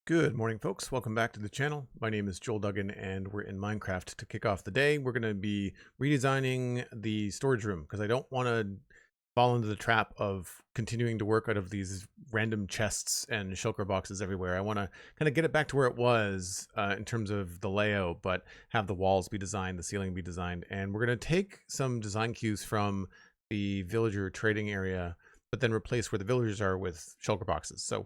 Good morning, folks. Welcome back to the channel. My name is Joel Duggan, and we're in Minecraft to kick off the day. We're going to be redesigning the storage room because I don't want to fall into the trap of continuing to work out of these random chests and shulker boxes everywhere. I want to kind of get it back to where it was in terms of the layout, but have the walls be designed, the ceiling be designed. And we're going to take some design cues from the villager trading area, but then replace where the villagers are with shulker boxes. So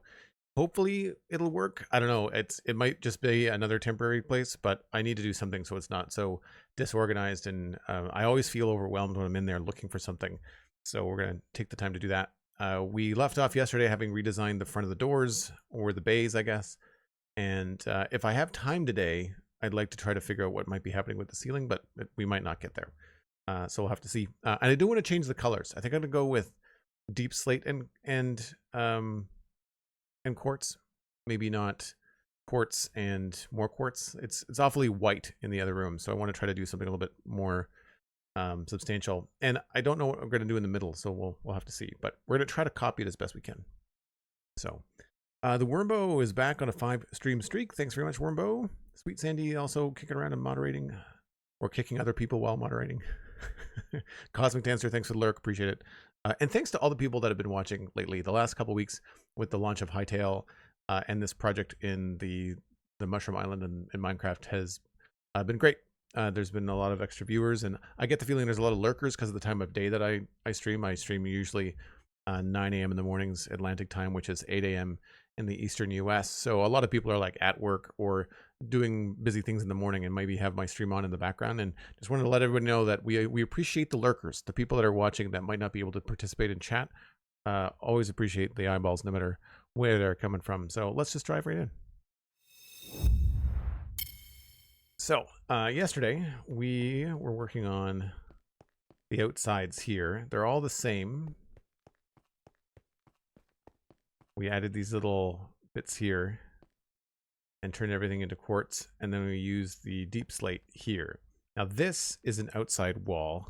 hopefully it'll work. I don't know. It might just be another temporary place, but I need to do something so it's not so disorganized. And I always feel overwhelmed when I'm in there looking for something. So we're going to take the time to do that. We left off yesterday having redesigned the front of the doors, or the bays, I guess. And if I have time today, I'd like to try to figure out what might be happening with the ceiling, but we might not get there. So we'll have to see. And I do want to change the colors. I think I'm going to go with deep slate and quartz, maybe not quartz and more quartz. It's awfully white in the other room, so I want to try to do something a little bit more substantial. And I don't know what I'm going to do in the middle, so we'll have to see. But we're going to try to copy it as best we can. So the Wormbo is back on a 5-stream streak. Thanks very much, Wormbo. SweetSandi also kicking around and moderating, or kicking other people while moderating. Cosmic Dancer, thanks for the lurk, appreciate it. And thanks to all the people that have been watching lately. The last couple weeks with the launch of Hightail and this project in the Mushroom Island and Minecraft has been great. There's been a lot of extra viewers, and I get the feeling there's a lot of lurkers because of the time of day that I stream. I stream usually 9 a.m. in the mornings Atlantic time, which is 8 a.m. in the Eastern US. So a lot of people are like at work or doing busy things in the morning and maybe have my stream on in the background. And just wanted to let everybody know that we appreciate the lurkers, the people that are watching that might not be able to participate in chat. Always appreciate the eyeballs no matter where they're coming from. So let's just dive right in. So yesterday we were working on the outsides here. They're all the same. We added these little bits here and turned everything into quartz, and then we used the deep slate here. Now this is an outside wall,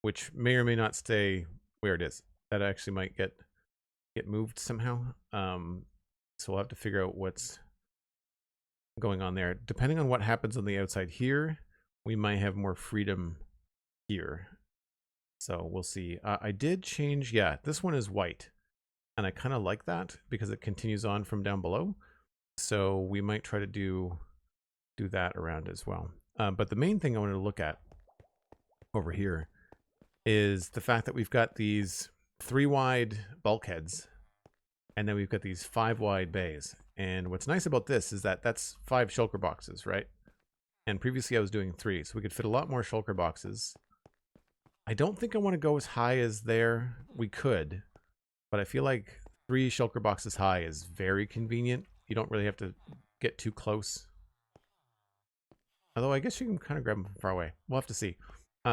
which may or may not stay where it is. That actually might get moved somehow. So we'll have to figure out what's going on there. Depending on what happens on the outside here, we might have more freedom here. So we'll see. I did change, yeah, this one is white. And I kind of like that because it continues on from down below. So we might try to do that around as well. But the main thing I wanted to look at over here is the fact that we've got these 3-wide bulkheads, and then we've got these 5-wide bays. And what's nice about this is that that's 5 shulker boxes, right? And previously I was doing 3, so we could fit a lot more shulker boxes. I don't think I want to go as high as there. We could, but I feel like 3 shulker boxes high is very convenient. You don't really have to get too close. Although I guess you can kind of grab them from far away. We'll have to see.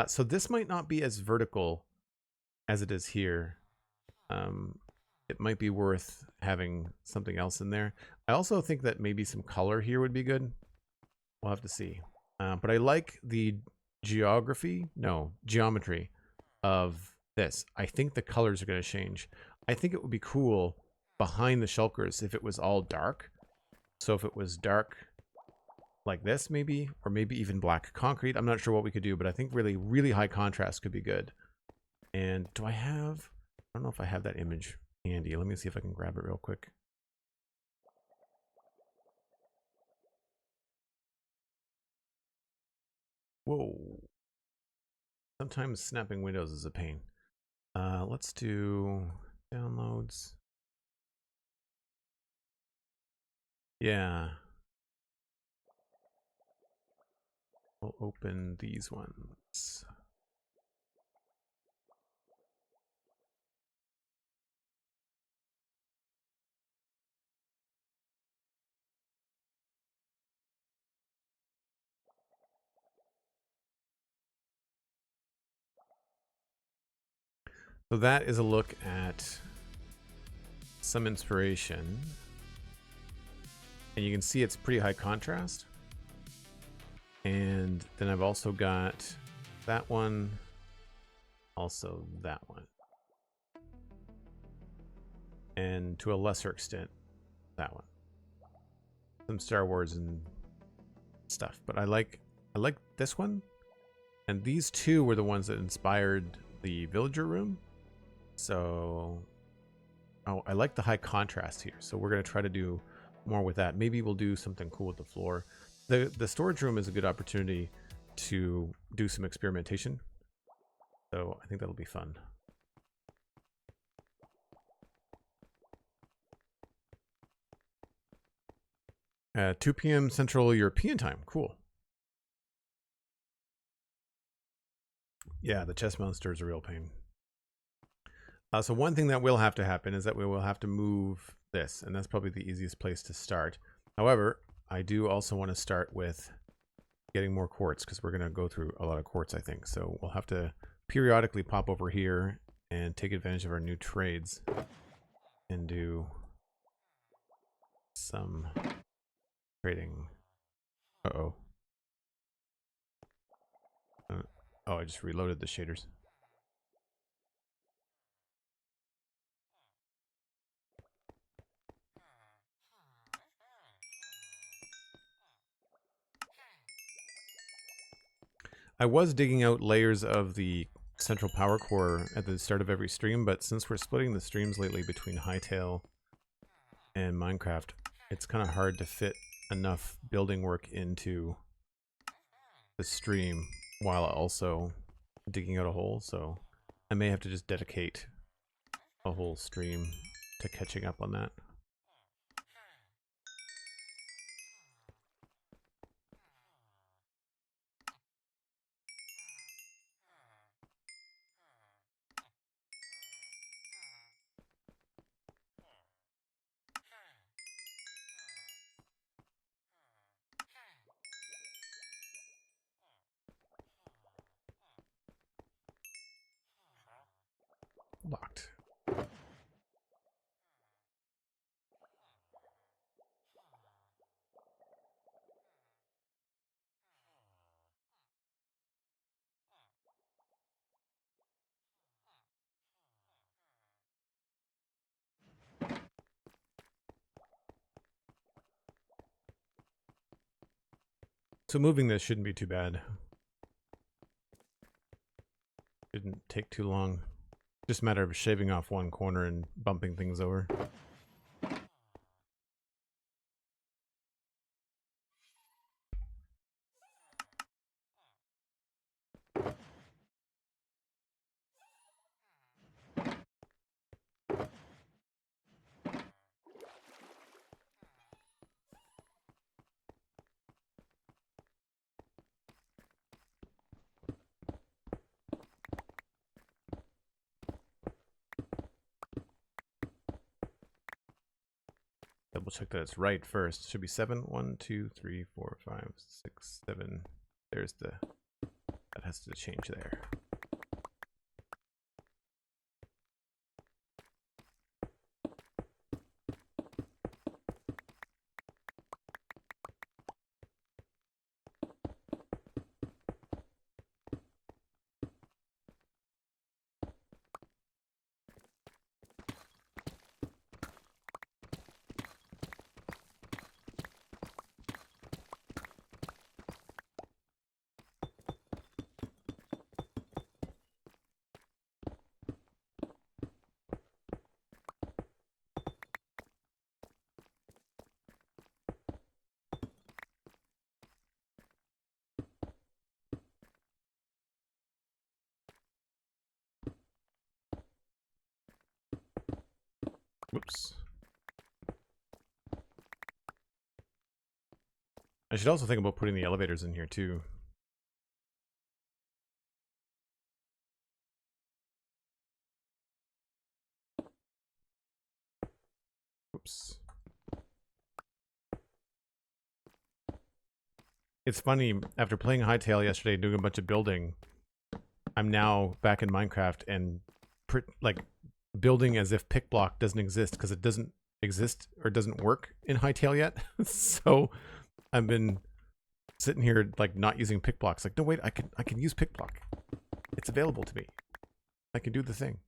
So this might not be as vertical as it is here. It might be worth having something else in there. I also think that maybe some color here would be good. We'll have to see. But I like the geometry of this. I think the colors are going to change. I think it would be cool behind the shulkers if it was all dark. So if it was dark like this maybe, or maybe even black concrete. I'm not sure what we could do, but I think really, really high contrast could be good. And do I don't know if I have that image handy. Let me see if I can grab it real quick. Whoa. Sometimes snapping windows is a pain. Let's do downloads. Yeah. We'll open these ones. So that is a look at some inspiration. And you can see it's pretty high contrast. And then I've also got that one, also that one. And to a lesser extent, that one. Some Star Wars and stuff, but I like this one. And these two were the ones that inspired the villager room. So, oh, I like the high contrast here. So we're going to try to do more with that. Maybe we'll do something cool with the floor. The storage room is a good opportunity to do some experimentation. So I think that'll be fun. 2 p.m. Central European time. Cool. Yeah, the chest monster is a real pain. So one thing that will have to happen is that we will have to move this, and that's probably the easiest place to start. However, I do also want to start with getting more quartz, because we're going to go through a lot of quartz, I think. So we'll have to periodically pop over here and take advantage of our new trades and do some trading. Uh-oh. Oh, I just reloaded the shaders. I was digging out layers of the central power core at the start of every stream, but since we're splitting the streams lately between Hytale and Minecraft, it's kind of hard to fit enough building work into the stream while also digging out a hole, so I may have to just dedicate a whole stream to catching up on that. Locked. So moving this shouldn't be too bad. Didn't take too long. Just a matter of shaving off one corner and bumping things over. Double check that it's right first. Should be 7. 1, 2, 3, 4, 5, 6, 7. There's the... That has to change there. Whoops. I should also think about putting the elevators in here too. Whoops. It's funny, after playing Hytale yesterday, doing a bunch of building, I'm now back in Minecraft and like building as if pick block doesn't exist, because it doesn't exist or doesn't work in Hytale yet. So I've been sitting here like not using pick blocks. Like, no, wait, I can use pick block. It's available to me. I can do the thing.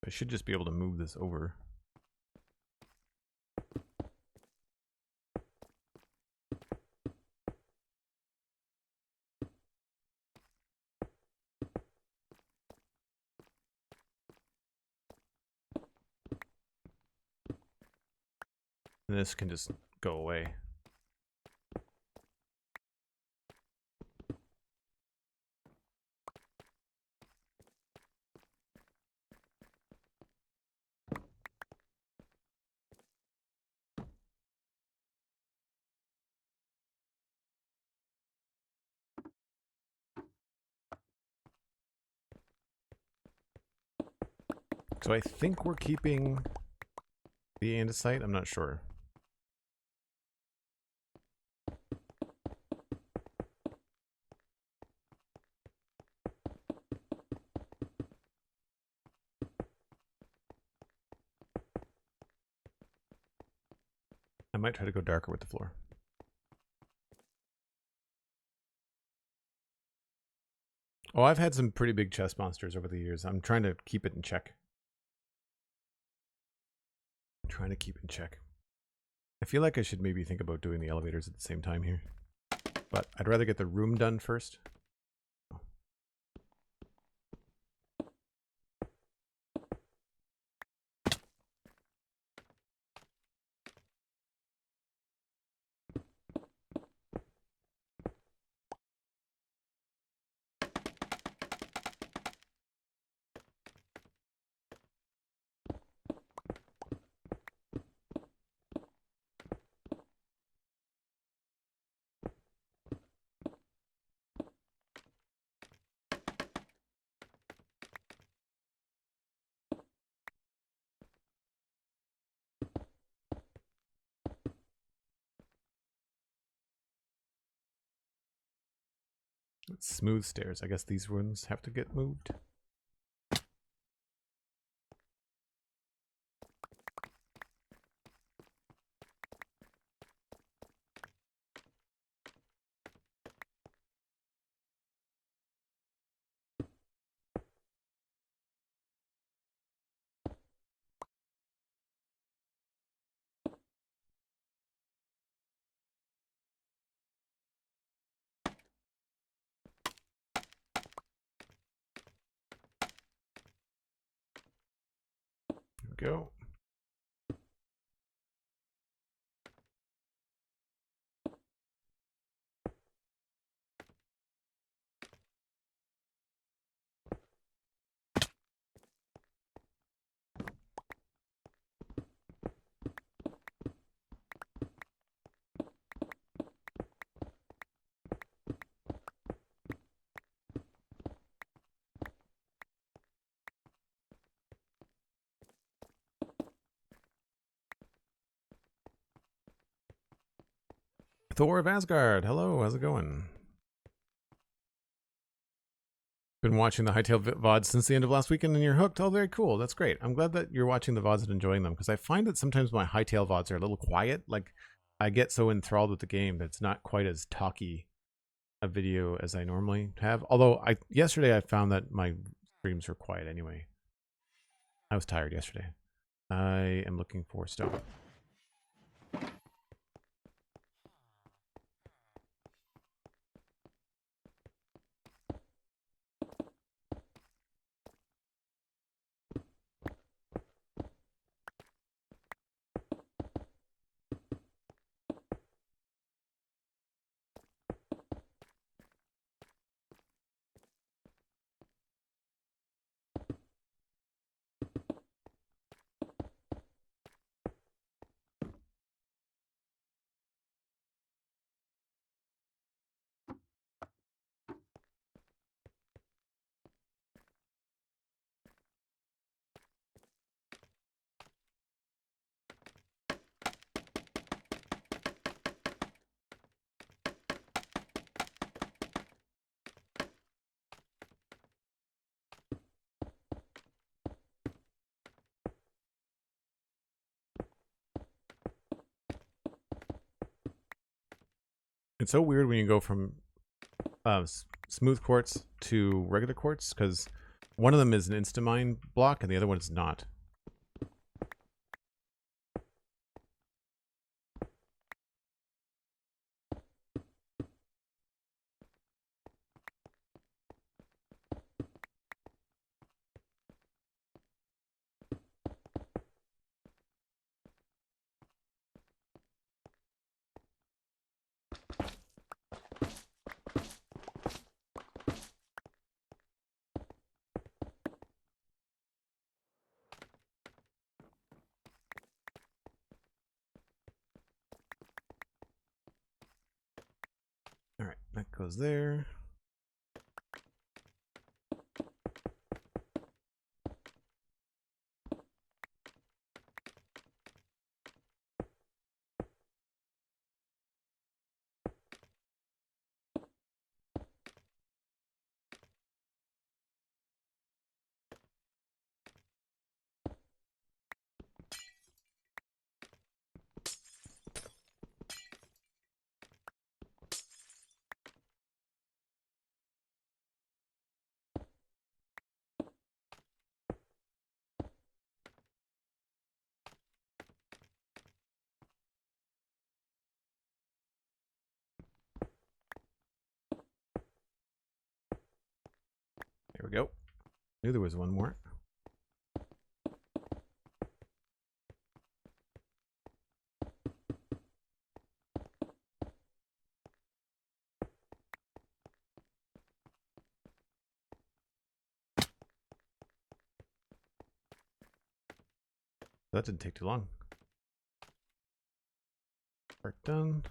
I should just be able to move this over. And this can just go away. So I think we're keeping the andesite. I'm not sure. I might try to go darker with the floor. Oh, I've had some pretty big chest monsters over the years. I'm trying to keep it in check. Trying to keep in check. I feel like I should maybe think about doing the elevators at the same time here. But I'd rather get the room done first. Smooth stairs. I guess these ones have to get moved. Go. Thor of Asgard. Hello, how's it going? Been watching the Hightail VODs since the end of last weekend and you're hooked. Oh, very cool. That's great. I'm glad that you're watching the VODs and enjoying them because I find that sometimes my Hightail VODs are a little quiet. Like, I get so enthralled with the game that it's not quite as talky a video as I normally have. Although, yesterday I found that my streams were quiet anyway. I was tired yesterday. I am looking for stone. It's so weird when you go from smooth quartz to regular quartz because One of them is an Instamine block and the other one is not. All right, that goes there. There we go. Knew there was one more. That didn't take too long. Part done.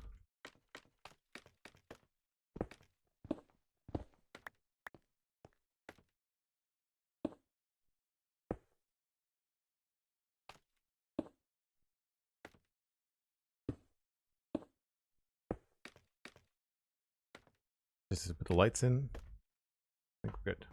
This is put the lights in. I think we're good.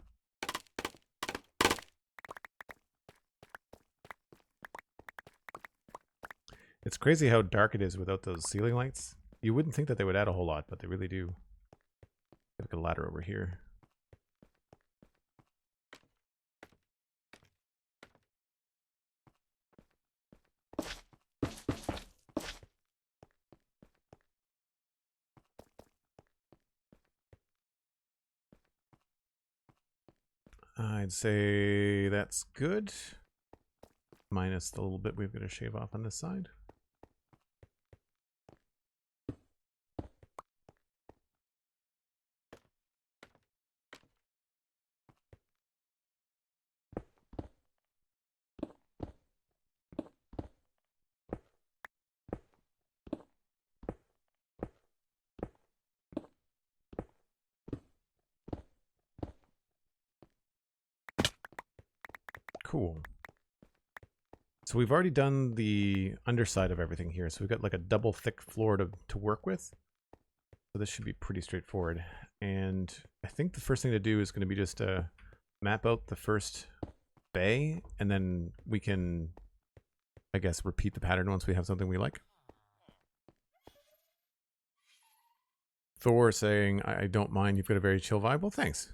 It's crazy how dark it is without those ceiling lights. You wouldn't think that they would add a whole lot, but they really do. Look at a ladder over here. I'd say that's good. Minus the little bit we've got to shave off on this side. Cool. So we've already done the underside of everything here. So we've got like a double thick floor to work with. So this should be pretty straightforward. And I think the first thing to do is going to be just map out the first bay, and then we can, I guess, repeat the pattern once we have something we like. Thor saying, I don't mind, you've got a very chill vibe. Well, thanks.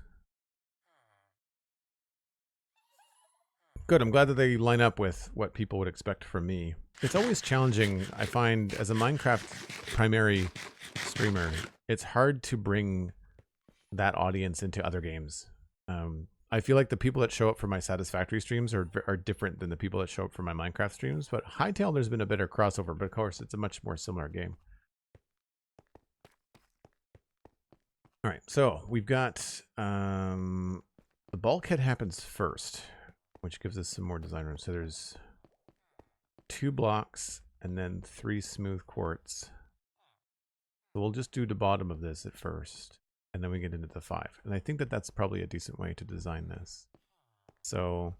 Good, I'm glad that they line up with what people would expect from me. It's always challenging, I find, as a Minecraft primary streamer, it's hard to bring that audience into other games. I feel like the people that show up for my Satisfactory streams are different than the people that show up for my Minecraft streams, but Hightail, there's been a better crossover, but of course, it's a much more similar game. All right, so we've got the bulkhead happens first, which gives us some more design room. So there's 2 blocks and then 3 smooth quartz. So we'll just do the bottom of this at first, and then we get into the 5. And I think that that's probably a decent way to design this. So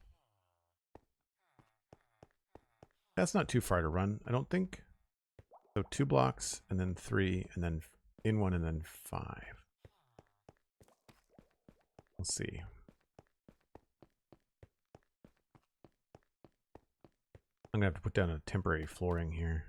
that's not too far to run, I don't think. So 2 blocks and then 3 and then in 1 and then 5. We'll see. I'm gonna have to put down a temporary flooring here.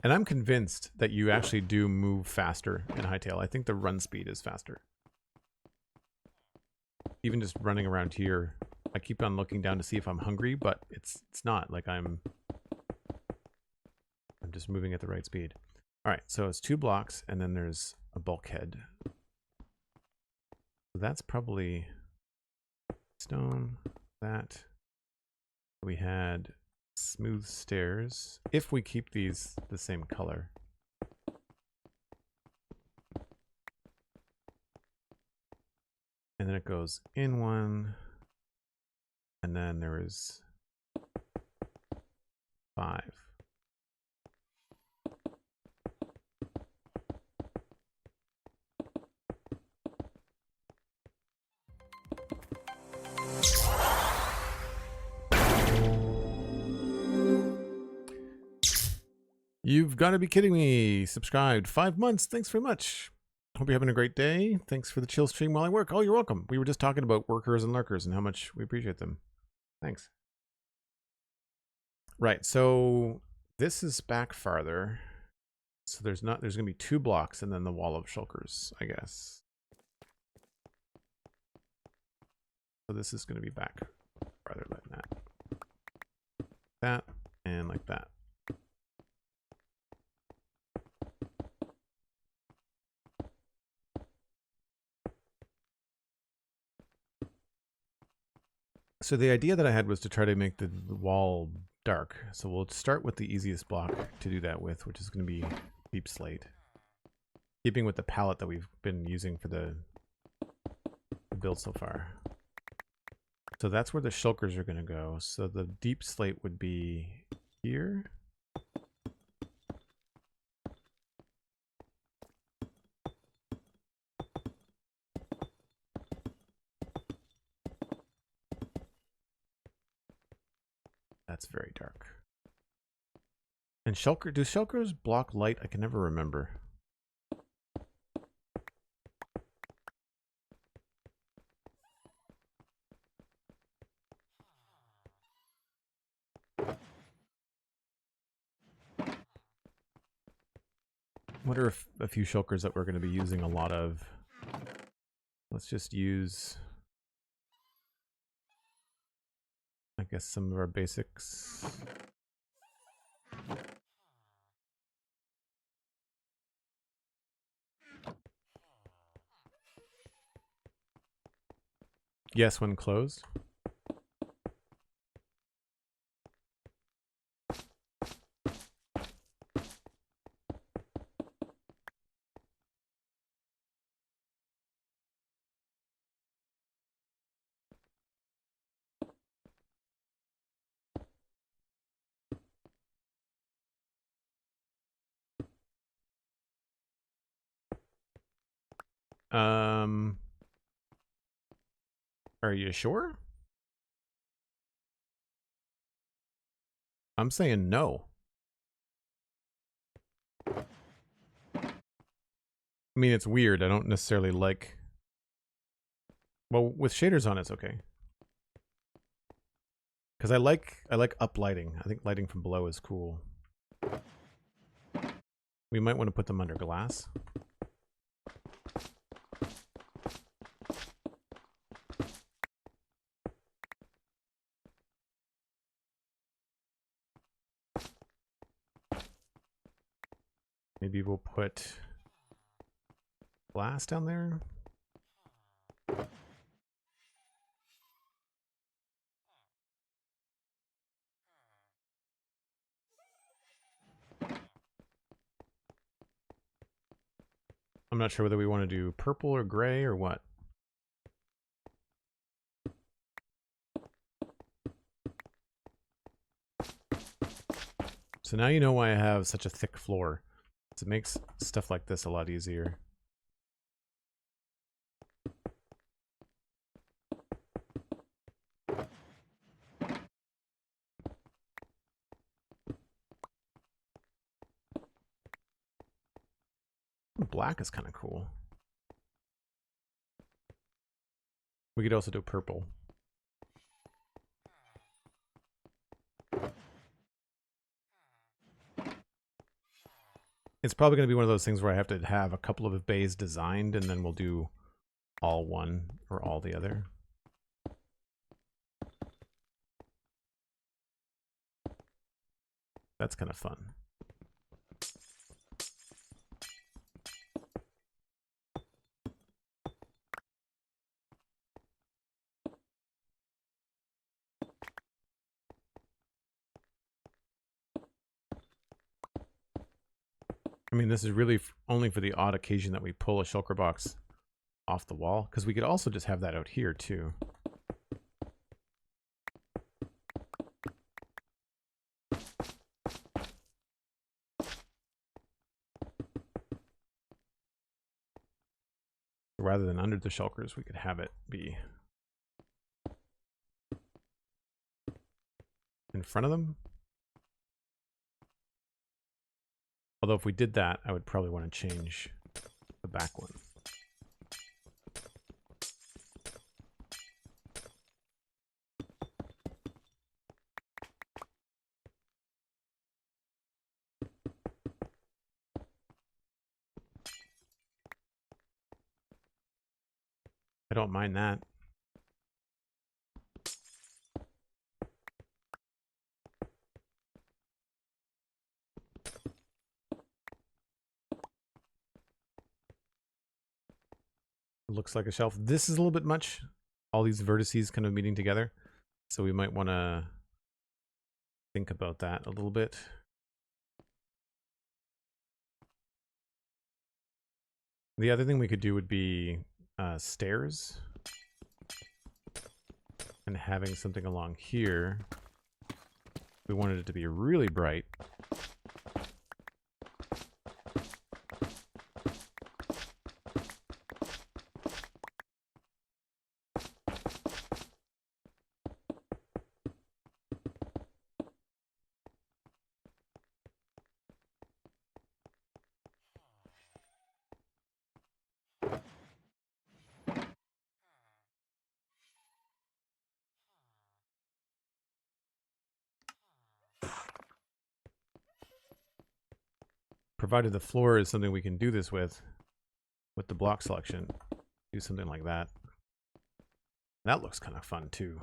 And I'm convinced that you actually do move faster in hightail. I think the run speed is faster. Even just running around here, I keep on looking down to see if I'm hungry, but it's not like I'm just moving at the right speed. All right, so it's 2 blocks, and then there's a bulkhead. That's probably stone. That we had smooth stairs. If we keep these the same color. And then it goes in one. And then there is 5. You've got to be kidding me. Subscribed 5 months. Thanks very much. Hope you're having a great day. Thanks for the chill stream while I work. Oh, you're welcome. We were just talking about workers and lurkers and how much we appreciate them. Thanks. Right, so this is back farther. So there's going to be 2 blocks and then the wall of shulkers, I guess. So this is going to be back farther like that. That and like that. So the idea that I had was to try to make the wall dark. So we'll start with the easiest block to do that with, which is going to be deep slate. Keeping with the palette that we've been using for the build so far. So that's where the shulkers are going to go. So the deep slate would be here. That's very dark. And shulker, do shulkers block light? I can never remember. What are a few shulkers that we're going to be using a lot of? Let's just use, I guess, some of our basics. Yes, when closed. Are you sure? I'm saying no. I mean, it's weird. I don't necessarily like... Well, with shaders on, it's okay. Because I like up lighting. I think lighting from below is cool. We might want to put them under glass. Maybe we'll put glass down there. I'm not sure whether we want to do purple or gray or what. So now you know why I have such a thick floor. It makes stuff like this a lot easier. Black is kind of cool. We could also do purple. It's probably going to be one of those things where I have to have a couple of bays designed, and then we'll do all one or all the other. That's kind of fun. I mean, this is really only for the odd occasion that we pull a shulker box off the wall, because we could also just have that out here too. Rather than under the shulkers, we could have it be in front of them. Although if we did that, I would probably want to change the back one. I don't mind that. Looks like a shelf. This is a little bit much. All these vertices kind of meeting together. So we might want to think about that a little bit. The other thing we could do would be stairs. And having something along here. We wanted it to be really bright. Provided the floor is something we can do this with the block selection. Do something like that. That looks kind of fun too.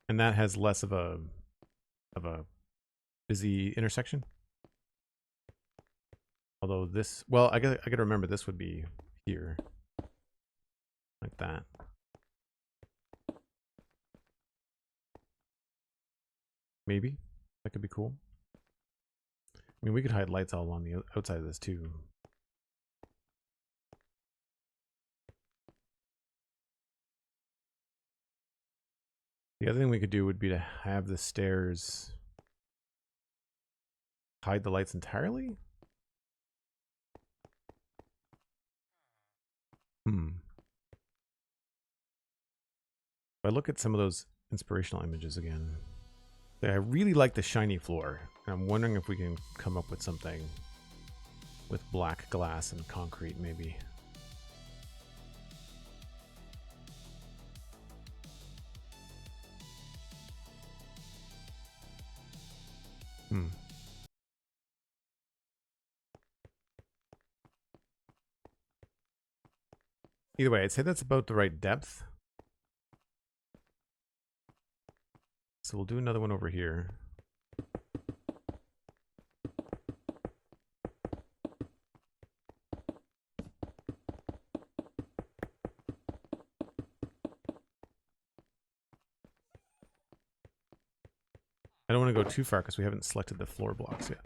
And that has less of a busy intersection. Although this, well, I gotta remember this would be here, like that. Maybe that could be cool. I mean, we could hide lights all along the outside of this too. The other thing we could do would be to have the stairs hide the lights entirely. If I look at some of those inspirational images again, I really like the shiny floor. I'm wondering if we can come up with something with black glass and concrete, maybe. Either way, I'd say that's about the right depth. So we'll do another one over here. I don't want to go too far because we haven't selected the floor blocks yet.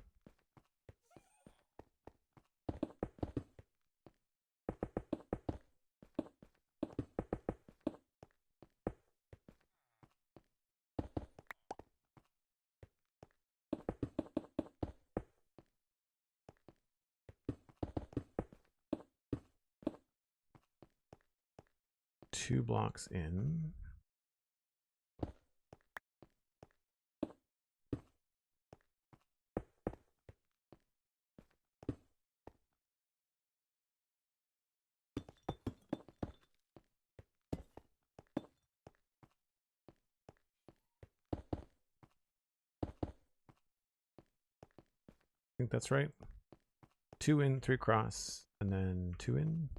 Two blocks in. think that's right. 2 in, 3 across, and then 2 in.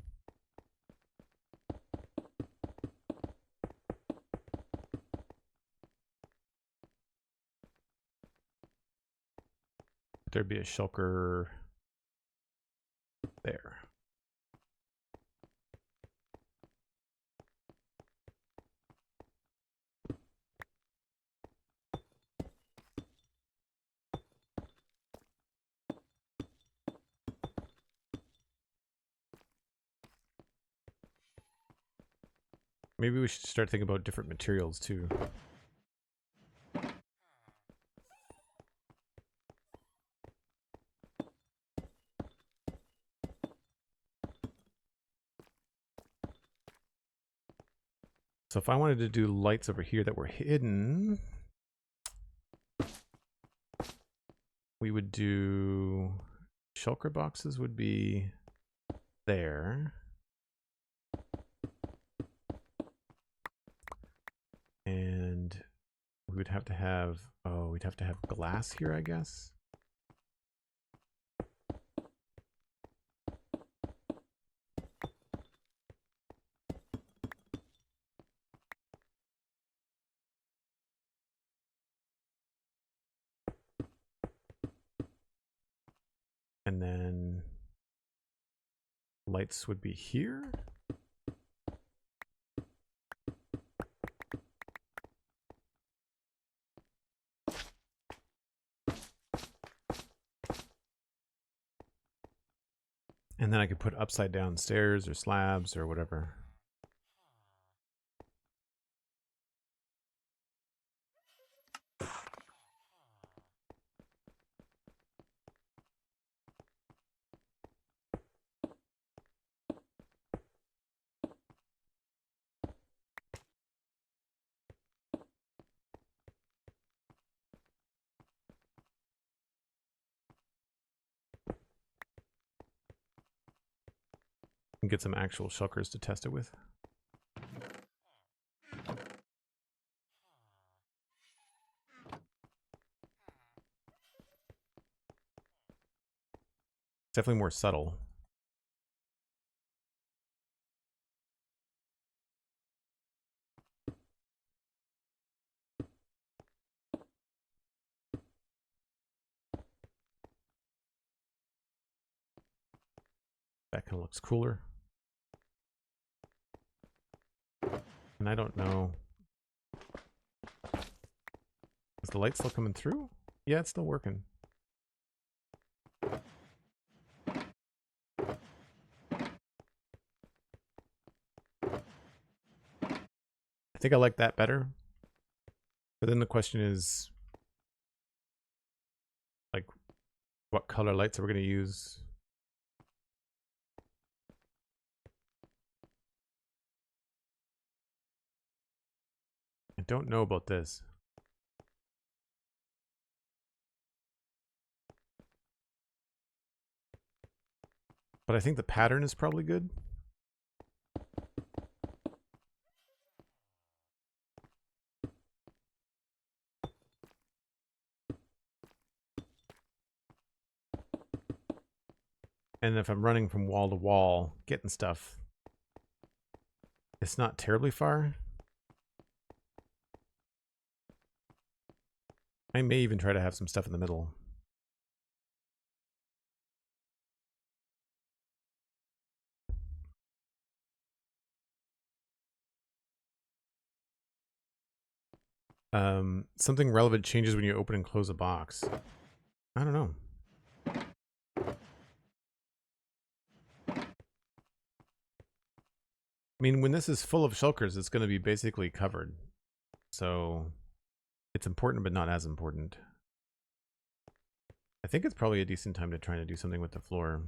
There'd be a shulker there. Maybe we should start thinking about different materials too. So if I wanted to do lights over here that were hidden, we would do shulker boxes would be there. And we would have to have, oh, we'd have to have glass here, I guess. And then lights would be here. And then I could put upside down stairs or slabs or whatever. And get some actual shulkers to test it with. Definitely more subtle. That kind of looks cooler. And I don't know. Is the light still coming through? Yeah, it's still working. I think I like that better. But then the question is, like, what color lights are we going to use? I don't know about this. But I think the pattern is probably good. And if I'm running from wall to wall, getting stuff, it's not terribly far. I may even try to have some stuff in the middle. Something relevant changes when you open and close a box. I don't know. I mean, when this is full of shulkers, it's going to be basically covered. So it's important, but not as important. I think it's probably a decent time to try to do something with the floor.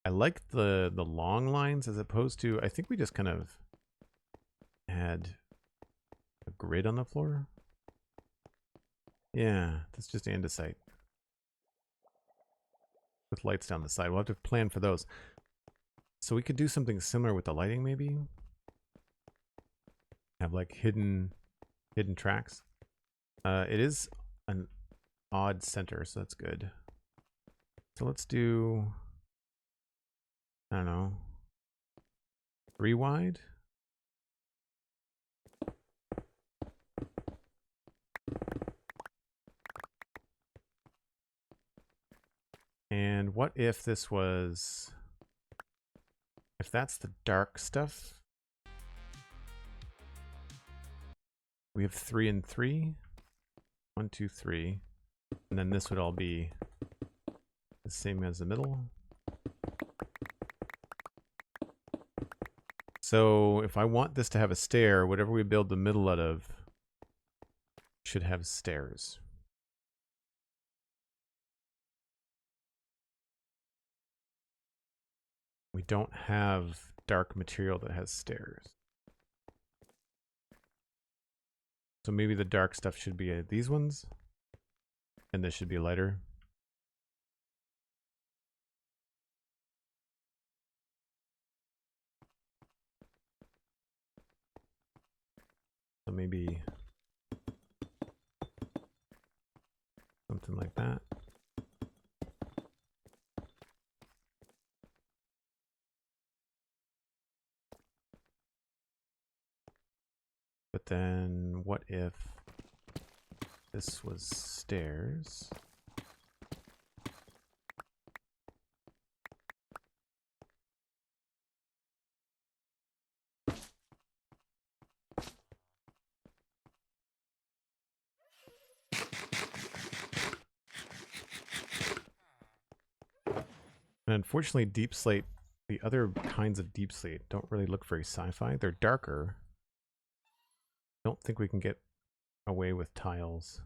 I like the long lines as opposed to, I think we just kind of had a grid on the floor. Yeah, that's just andesite. With lights down the side. We'll have to plan for those. So we could do something similar with the lighting maybe. Have like hidden tracks. It is an odd center, so that's good. So let's do, I don't know, 3 wide. And what if this was, if that's the dark stuff, we have 3 and 3. 1, 2, 3. And then this would all be the same as the middle. So if I want this to have a stair, whatever we build the middle out of should have stairs. We don't have dark material that has stairs. So maybe the dark stuff should be these ones, and this should be lighter. So maybe something like that. But then what if this was stairs? And unfortunately, deep slate, the other kinds of deep slate don't really look very sci-fi. They're darker. Don't think we can get away with tiles.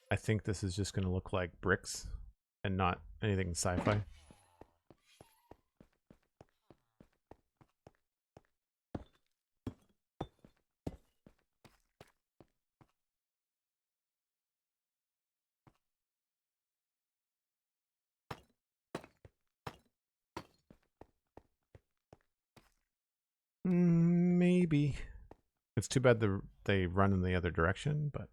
I think this is just going to look like bricks and not anything sci-fi. Maybe. It's too bad they run in the other direction, but...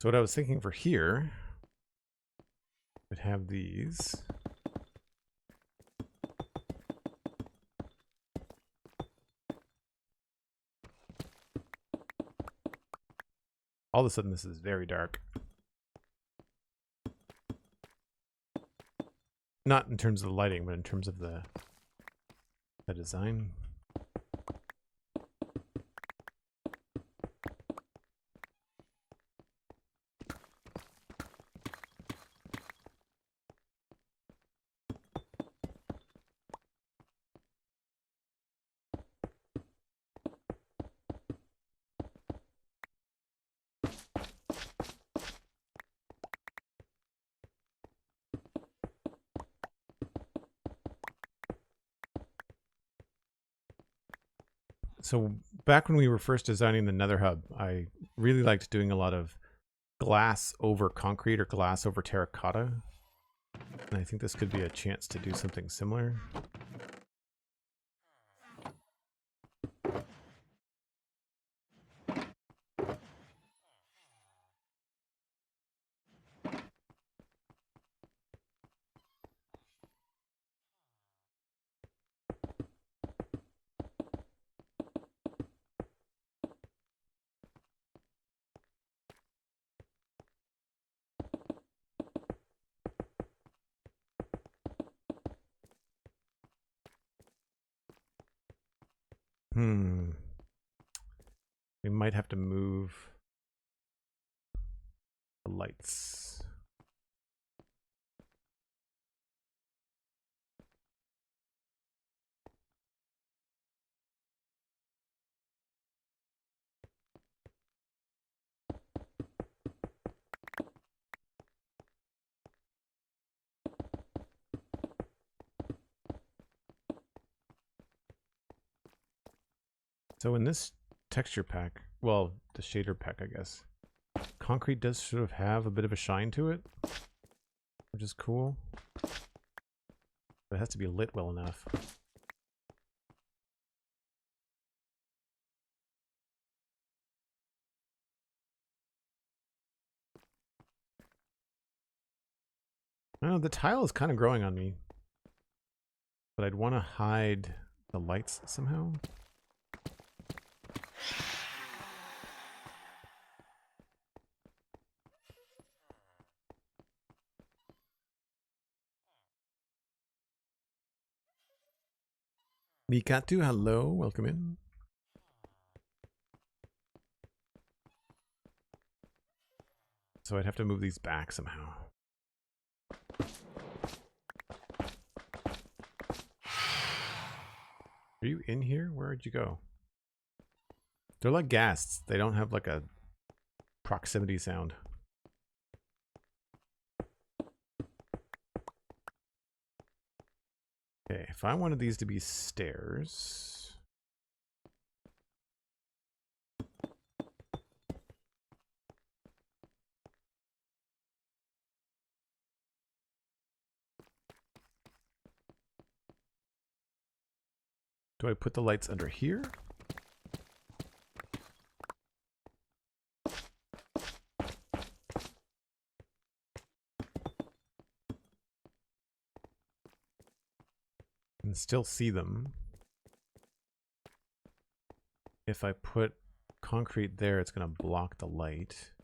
So what I was thinking for here, would have these. All of a sudden this is very dark. Not in terms of the lighting, but in terms of the design. So back when we were first designing the Nether Hub, I really liked doing a lot of glass over concrete or glass over terracotta. And I think this could be a chance to do something similar. We might have to move the lights. So in this texture pack, well, the shader pack, I guess, concrete does sort of have a bit of a shine to it, which is cool. But it has to be lit well enough. I don't know, the tile is kind of growing on me. But I'd want to hide the lights somehow. Mikatu, hello, welcome in. So I'd have to move these back somehow. Are you in here? Where'd you go? They're like ghasts. They don't have like a proximity sound. Okay, if I wanted these to be stairs... Do I put the lights under here? And still see them. If I put concrete there, it's going to block the light.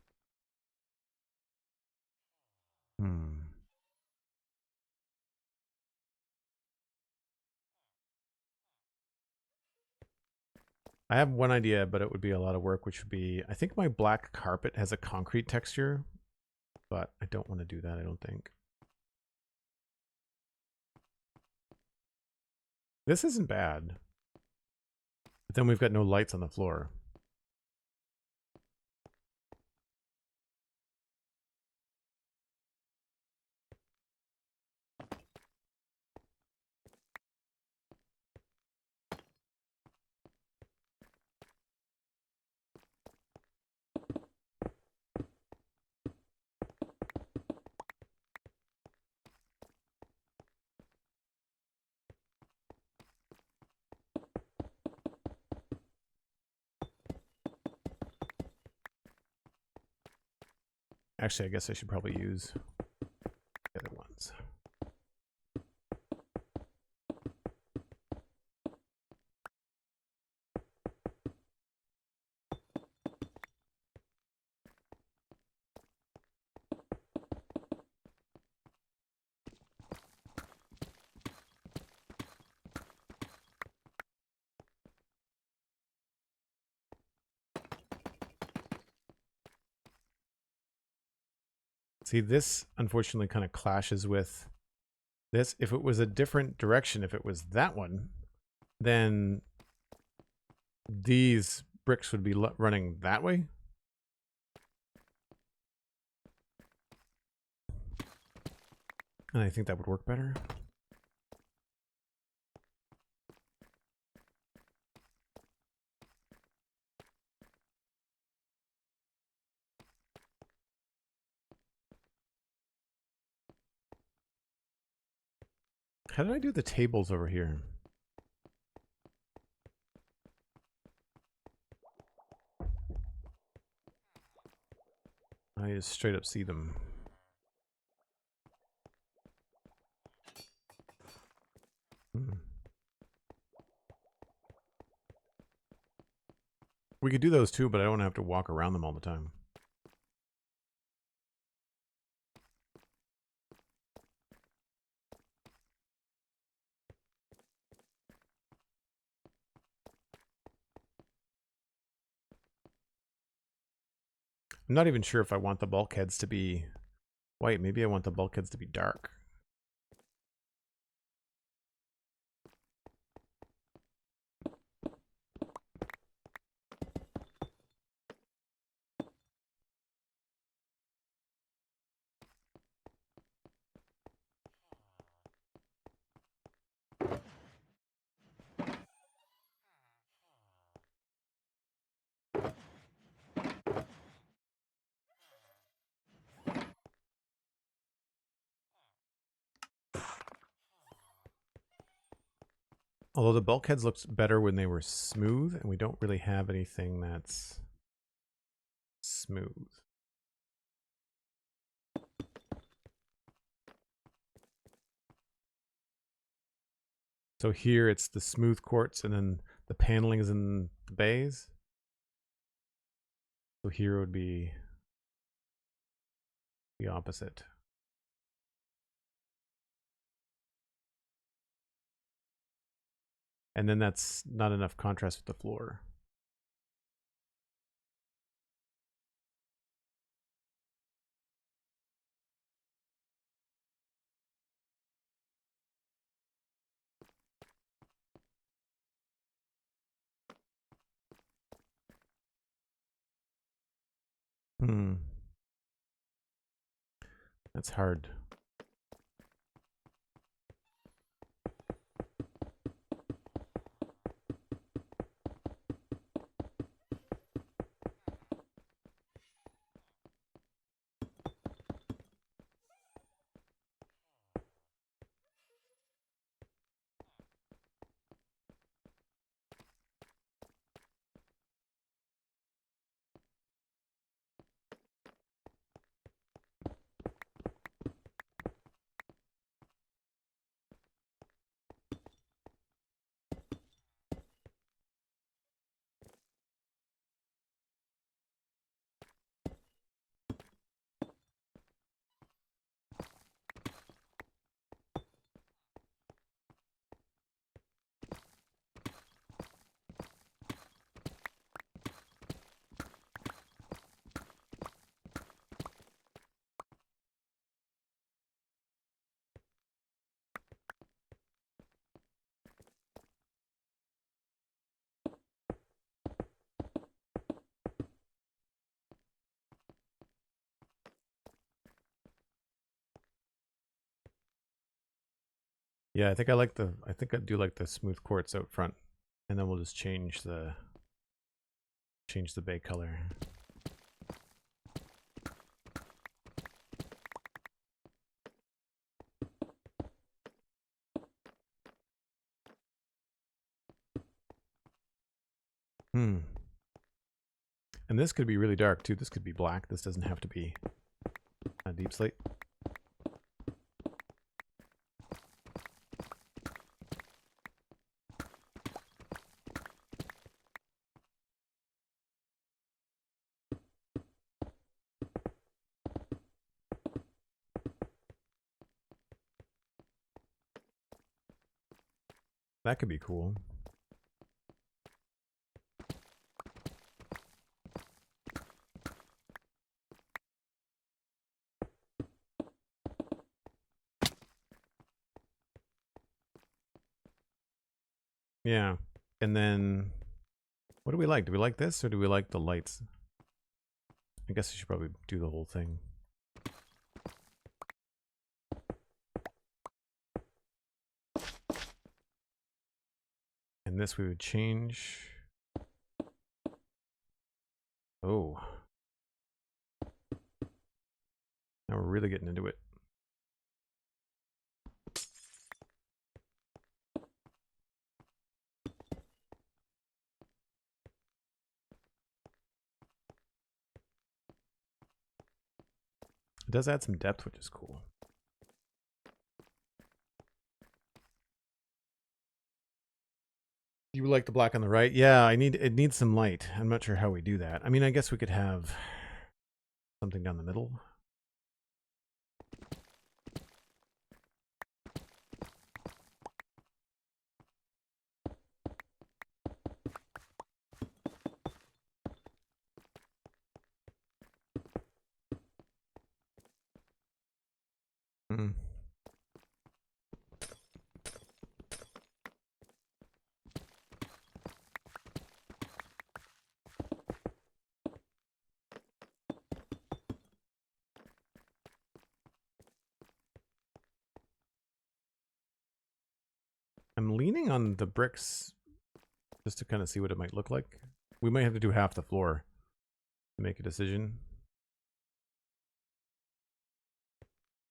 I have one idea, but it would be a lot of work, which would be, I think my black carpet has a concrete texture, but I don't want to do that, I don't think. This isn't bad. But then we've got no lights on the floor. Actually, I guess I should probably use the other ones. See, this unfortunately kind of clashes with this. If it was a different direction, if it was that one, then these bricks would be running that way. And I think that would work better. How did I do the tables over here? I just straight up see them. We could do those too, but I don't have to walk around them all the time. I'm not even sure if I want the bulkheads to be white. Maybe I want the bulkheads to be dark. Although the bulkheads looked better when they were smooth, and we don't really have anything that's smooth. So here it's the smooth quartz, and then the paneling is in the bays. So here would be the opposite. And then that's not enough contrast with the floor. That's hard. Yeah, I think I do like the smooth quartz out front, and then we'll just change the bay color. And this could be really dark too. This could be black. This doesn't have to be a deep slate. That could be cool. Yeah. And then what do we like? Do we like this or do we like the lights? I guess I should probably do the whole thing. And this we would change. Oh. Now we're really getting into it. It does add some depth, which is cool. You like the black on the right? Yeah, it needs some light. I'm not sure how we do that. I mean, I guess we could have something down the middle. I'm leaning on the bricks just to kind of see what it might look like. We might have to do half the floor to make a decision.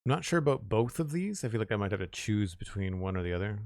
I'm not sure about both of these. I feel like I might have to choose between one or the other.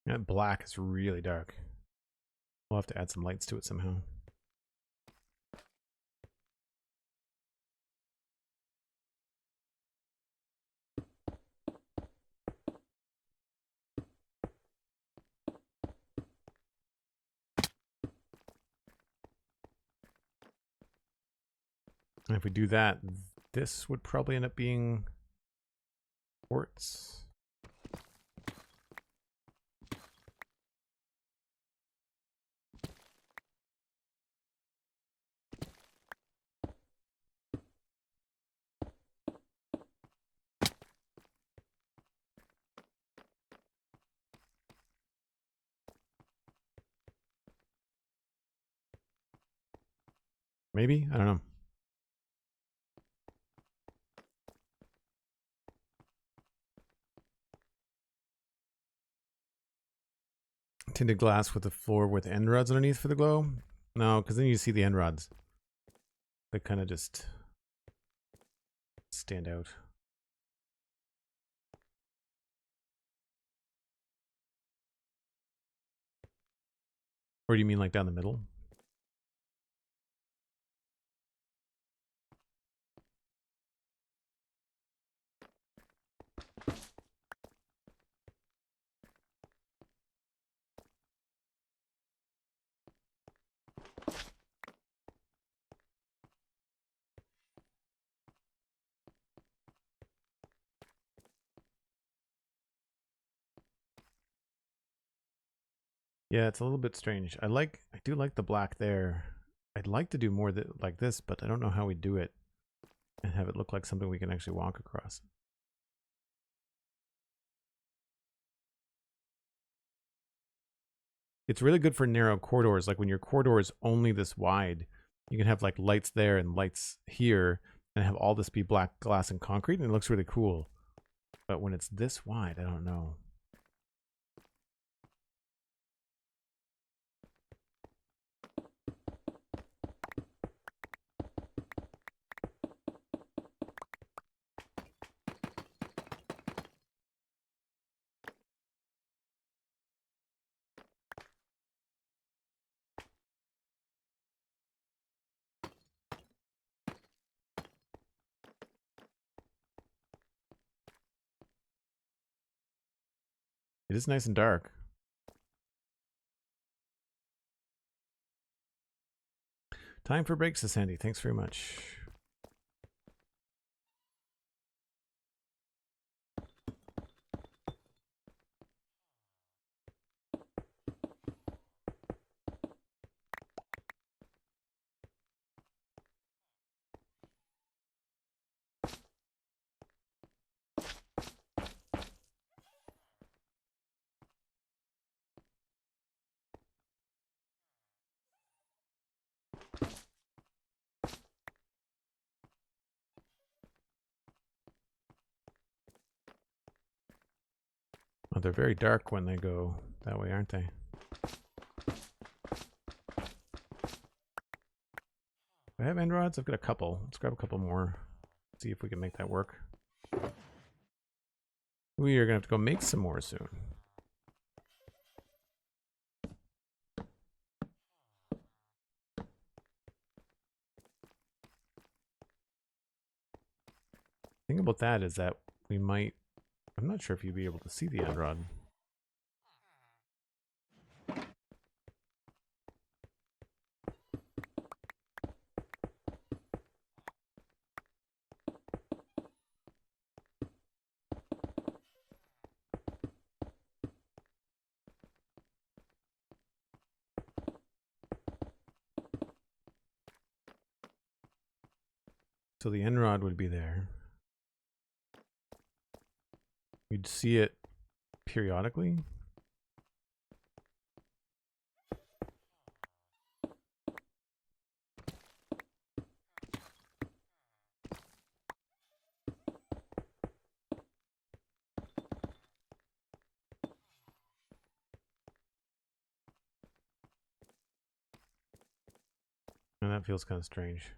That black is really dark. We'll have to add some lights to it somehow. And if we do that, this would probably end up being quartz. Maybe? I don't know. Tinted glass with the floor with end rods underneath for the glow? No, because then you see the end rods. They kind of just stand out. Or do you mean like down the middle? Yeah, it's a little bit strange. I do like the black there. I'd like to do more like this, but I don't know how we do it and have it look like something we can actually walk across. It's really good for narrow corridors. Like when your corridor is only this wide, you can have like lights there and lights here and have all this be black glass and concrete, and it looks really cool. But when it's this wide, I don't know. It is nice and dark. Time for breaks, SweetSandi. Thanks very much. Oh, they're very dark when they go that way, aren't they? Do I have end rods? I've got a couple. Let's grab a couple more. See if we can make that work. We are going to have to go make some more soon. The thing about that is that we might... I'm not sure if you'd be able to see the end rod. So the end rod would be there. You'd see it periodically. And that feels kind of strange.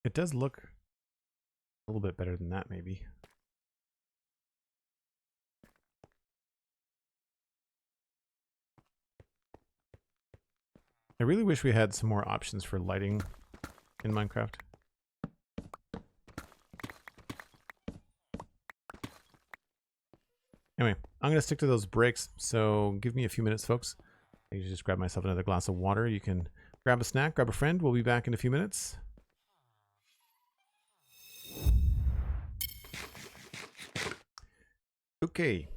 It does look a little bit better than that, maybe. I really wish we had some more options for lighting in Minecraft. Anyway, I'm going to stick to those breaks, so give me a few minutes, folks. I usually just grab myself another glass of water. You can grab a snack, grab a friend. We'll be back in a few minutes. Okay,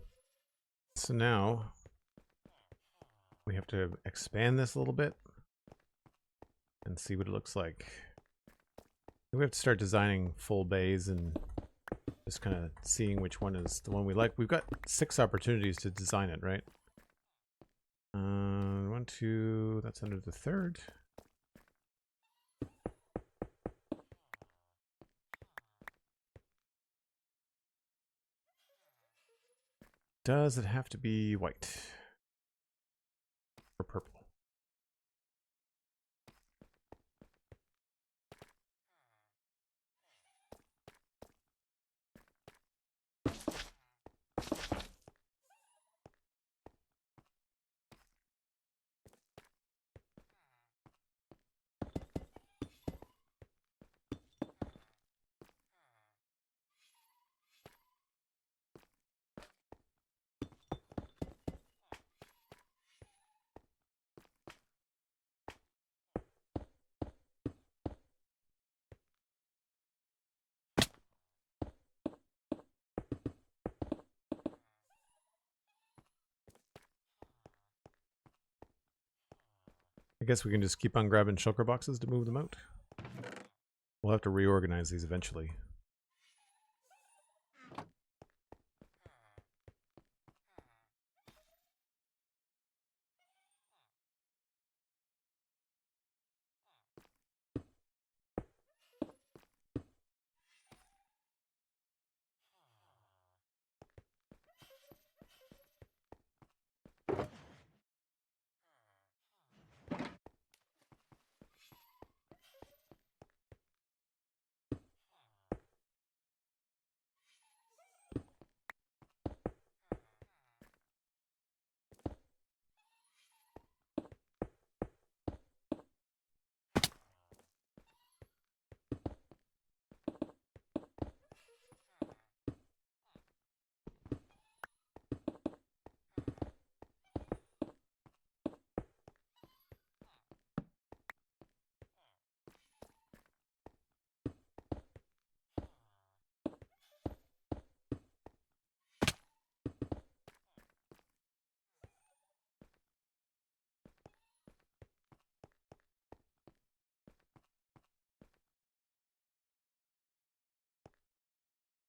so now we have to expand this a little bit and see what it looks like. We have to start designing full bays and just kind of seeing which one is the one we like. We've got 6 opportunities to design it, right? 1, 2, that's under the 3rd. Does it have to be white or purple? I guess we can just keep on grabbing shulker boxes to move them out. We'll have to reorganize these eventually.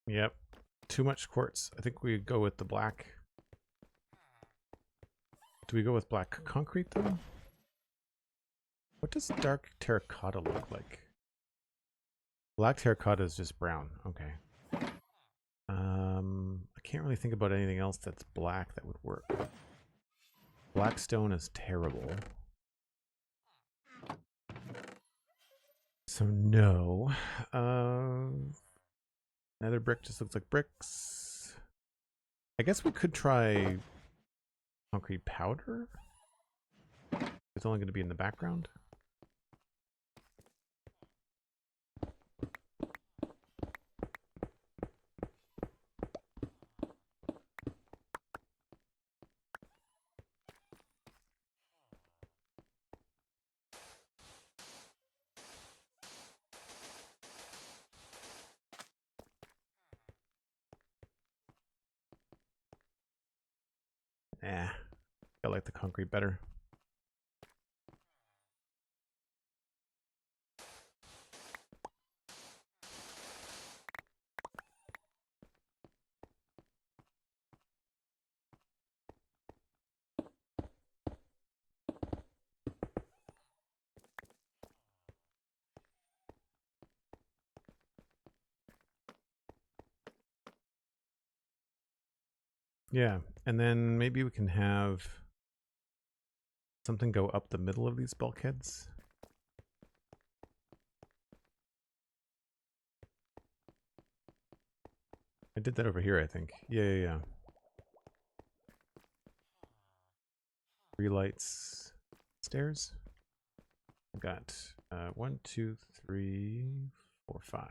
Yep. Too much quartz. I think we go with the black. Do we go with black concrete, though? What does dark terracotta look like? Black terracotta is just brown. Okay. I can't really think about anything else that's black that would work. Black stone is terrible. So no. Nether brick just looks like bricks. I guess we could try concrete powder. It's only going to be in the background. I like the concrete better. Yeah, and then maybe we can have something go up the middle of these bulkheads. I did that over here, I think. Yeah. 3 lights. Stairs. I've got 1, 2, 3, 4, 5.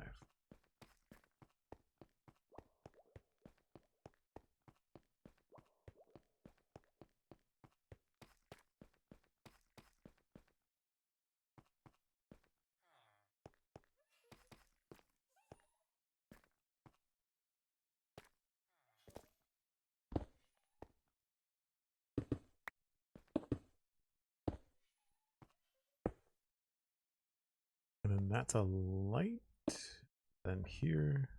And then that's a light. Then here.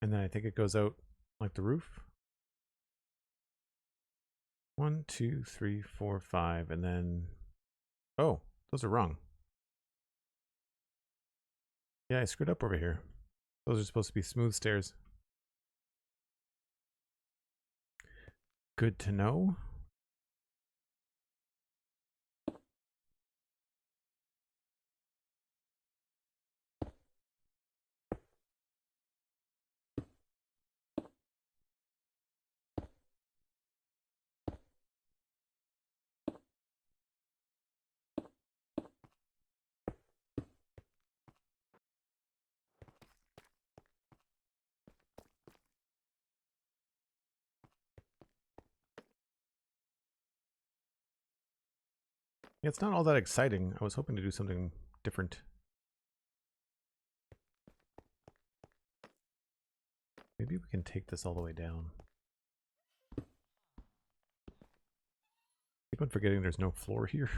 And then I think it goes out like the roof. 1, 2, 3, 4, 5, and then... Oh, those are wrong. Yeah, I screwed up over here. Those are supposed to be smooth stairs. Good to know. Yeah, it's not all that exciting. I was hoping to do something different. Maybe we can take this all the way down. Keep on forgetting there's no floor here.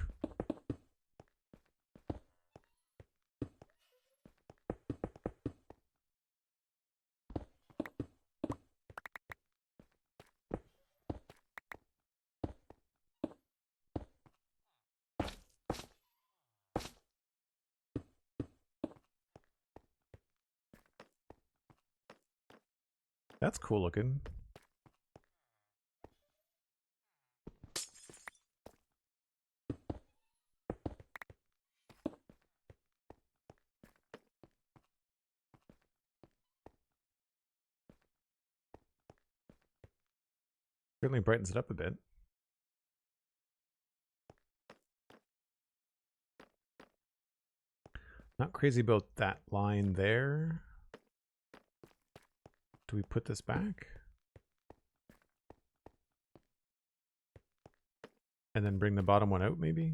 That's cool looking. Certainly brightens it up a bit. Not crazy about that line there. Do we put this back? And then bring the bottom one out, maybe?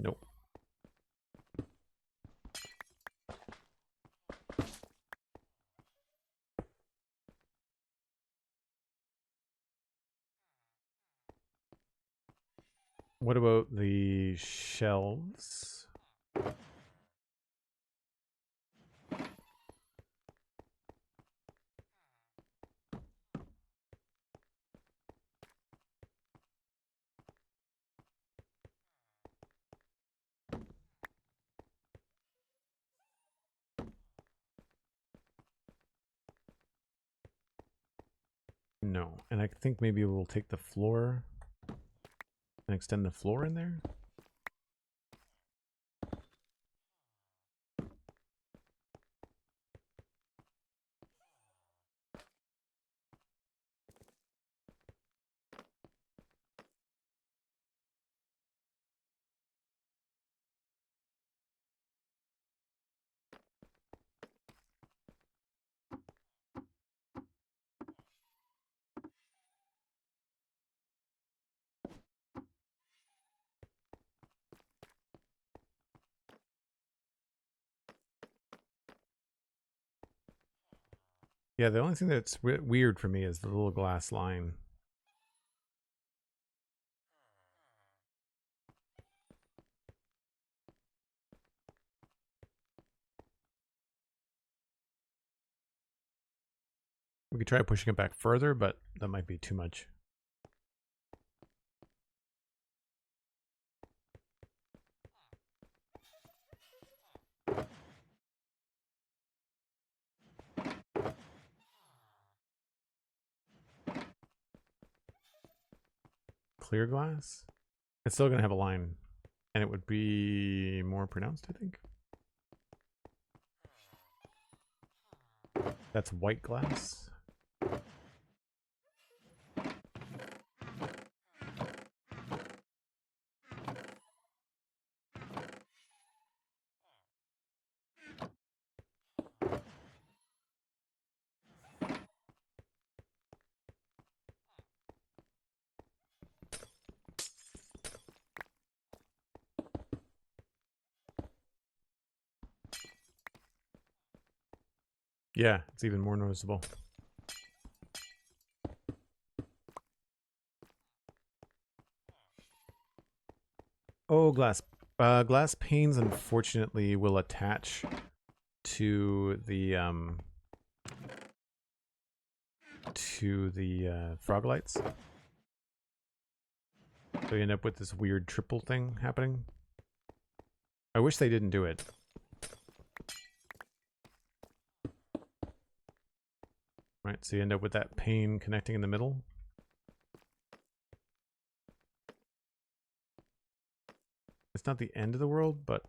Nope. What about the shelves? No. And I think maybe we'll take the floor and extend the floor in there. Yeah, the only thing that's weird for me is the little glass line. We could try pushing it back further, but that might be too much. Clear glass? It's still going to have a line, and it would be more pronounced, I think. That's white glass. Yeah, it's even more noticeable. Oh, glass. Glass panes, unfortunately, will attach to the frog lights. So you end up with this weird triple thing happening. I wish they didn't do it. Right, so you end up with that pane connecting in the middle. It's not the end of the world, but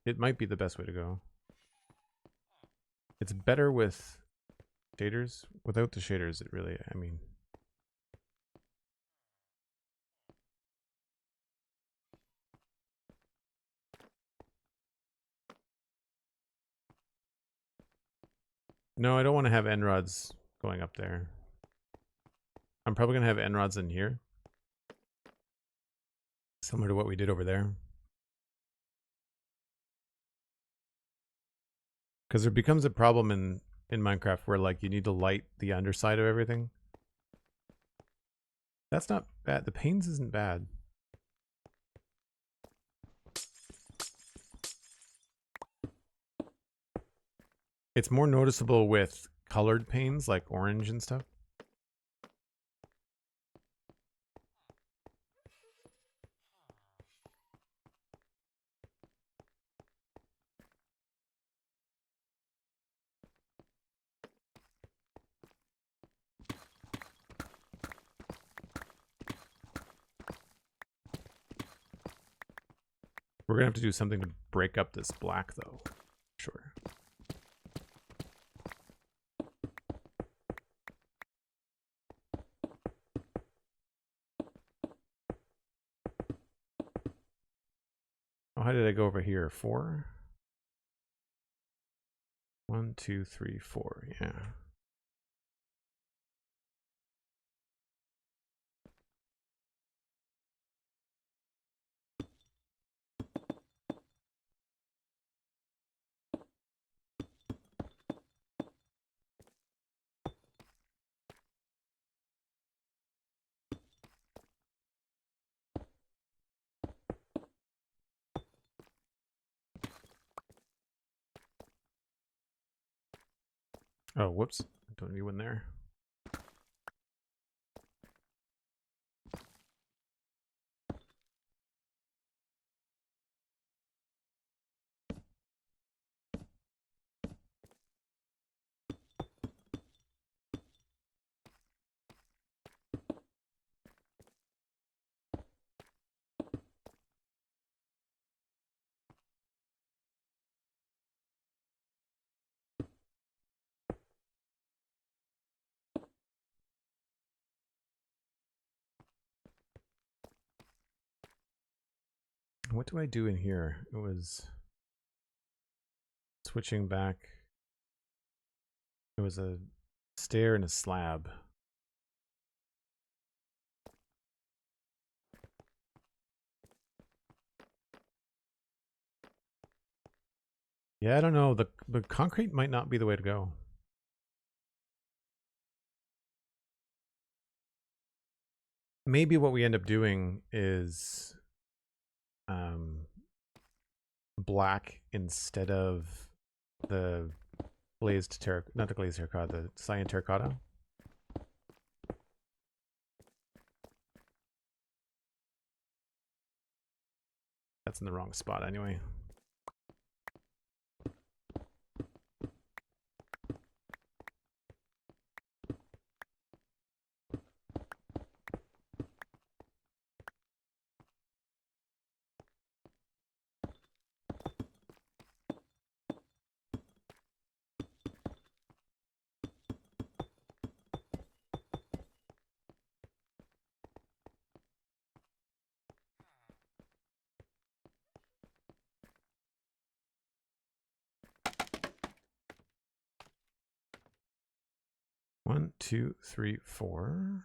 it might be the best way to go. It's better with shaders. Without the shaders, it really, I mean... No, I don't want to have end rods going up there. I'm probably going to have end rods in here. Similar to what we did over there. Because there becomes a problem in Minecraft where, like, you need to light the underside of everything. That's not bad. The panes isn't bad. It's more noticeable with colored panes, like orange and stuff. We're gonna have to do something to break up this black, though. Sure. Oh, how did I go over here? 4? 1, 2, 3, 4. Yeah. Oh, whoops. Don't need one there. What do I do in here? It was switching back. It was a stair and a slab. Yeah, I don't know. The concrete might not be the way to go. maybe what we end up doing is black instead of the glazed terracotta, not the glazed terracotta, the cyan terracotta. That's in the wrong spot anyway. One, two, three, four.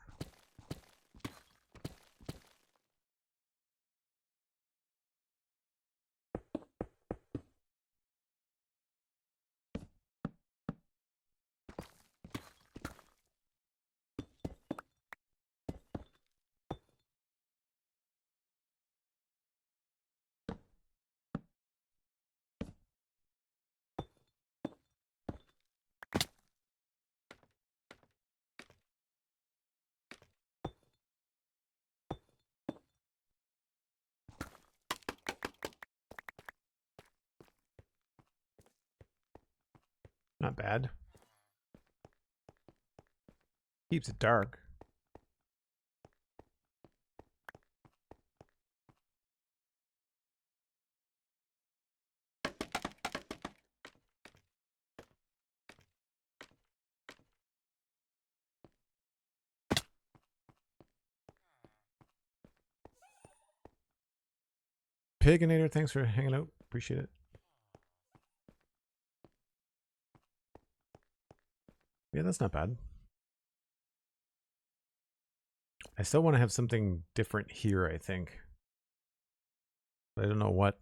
Not bad. Keeps it dark. Piginator, thanks for hanging out. Appreciate it. Yeah, that's not bad. I still want to have something different here, I think. But I don't know what.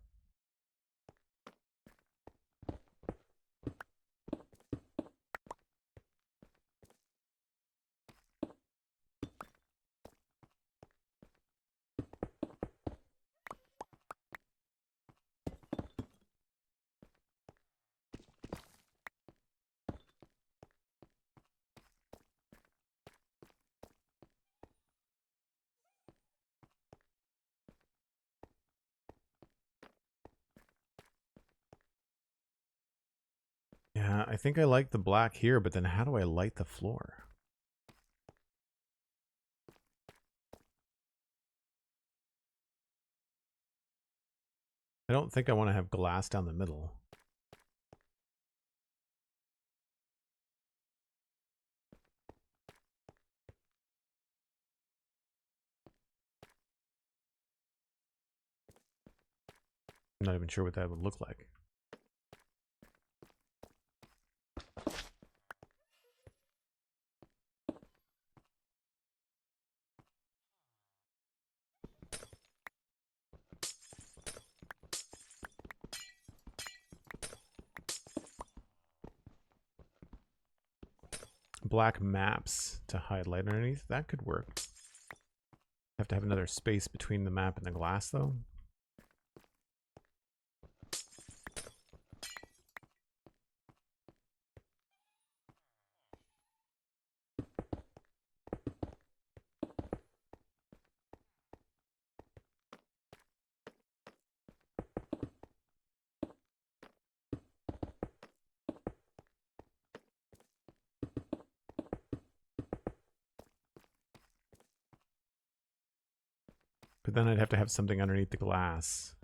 Yeah, I think I like the black here, but then how do I light the floor? I don't think I want to have glass down the middle. I'm not even sure what that would look like. Black maps to hide light underneath. That could work. Have to have another space between the map and the glass, though. But then I'd have to have something underneath the glass.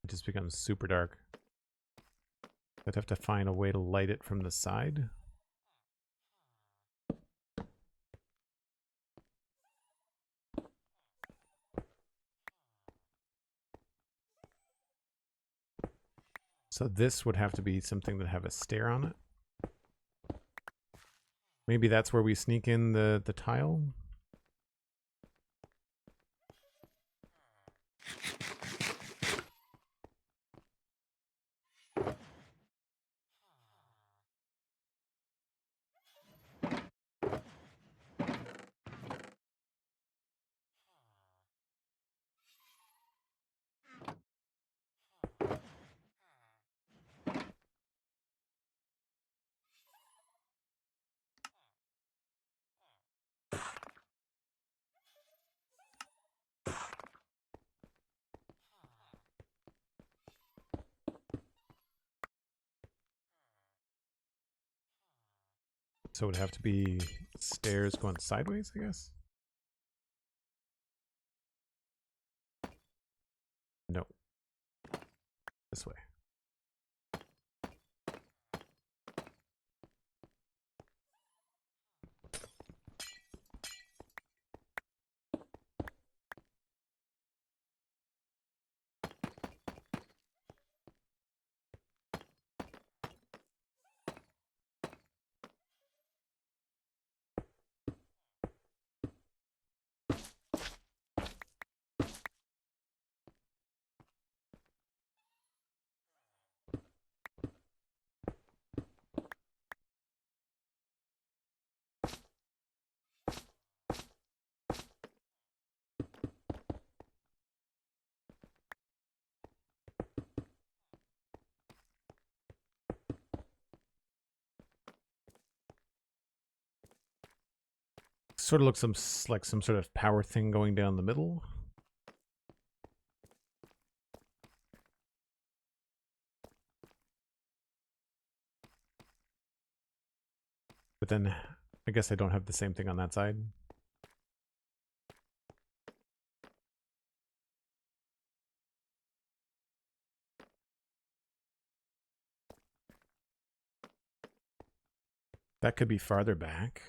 It just becomes super dark. I'd have to find a way to light it from the side. So this would have to be something that have a stair on it. Maybe that's where we sneak in the tile. So it would have to be stairs going sideways, I guess? No. This way. Sort of looks like some sort of power thing going down the middle. But then I guess I don't have the same thing on that side. That could be farther back.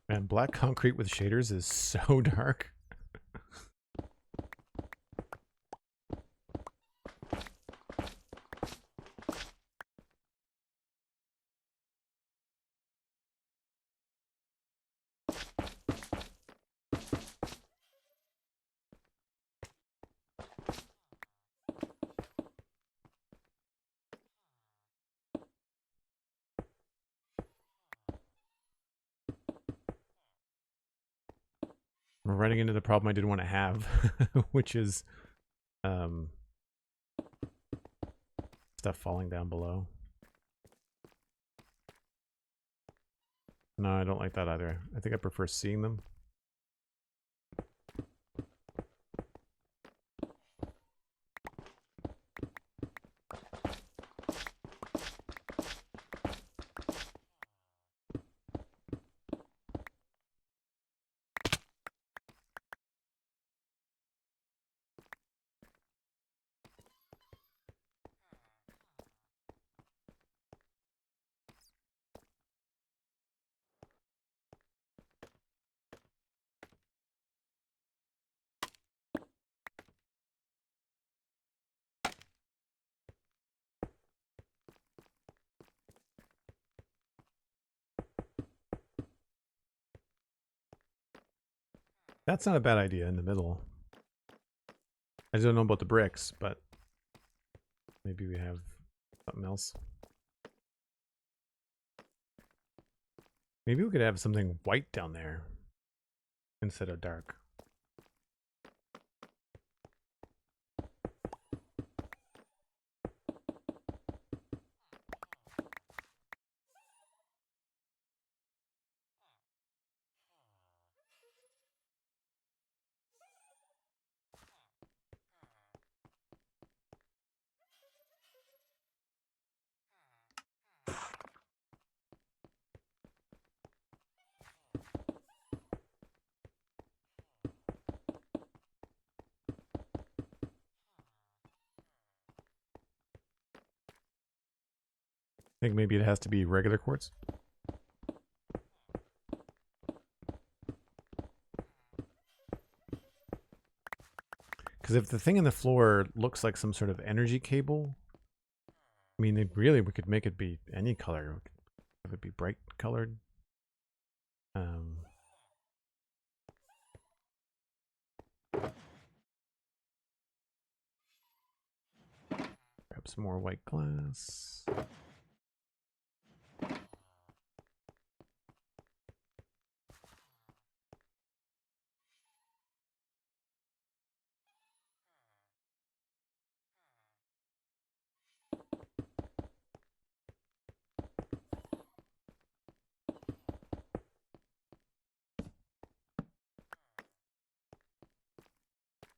Man, black concrete with shaders is so dark. We're running into the problem I didn't want to have, which is stuff falling down below. No, I don't like that either. I think I prefer seeing them. That's not a bad idea in the middle. I don't know about the bricks, but maybe we have something else. Maybe we could have something white down there instead of dark. I think maybe it has to be regular quartz. Because if the thing in the floor looks like some sort of energy cable, I mean, really, we could make it be any color. We could have it be bright colored. Grab some more white glass.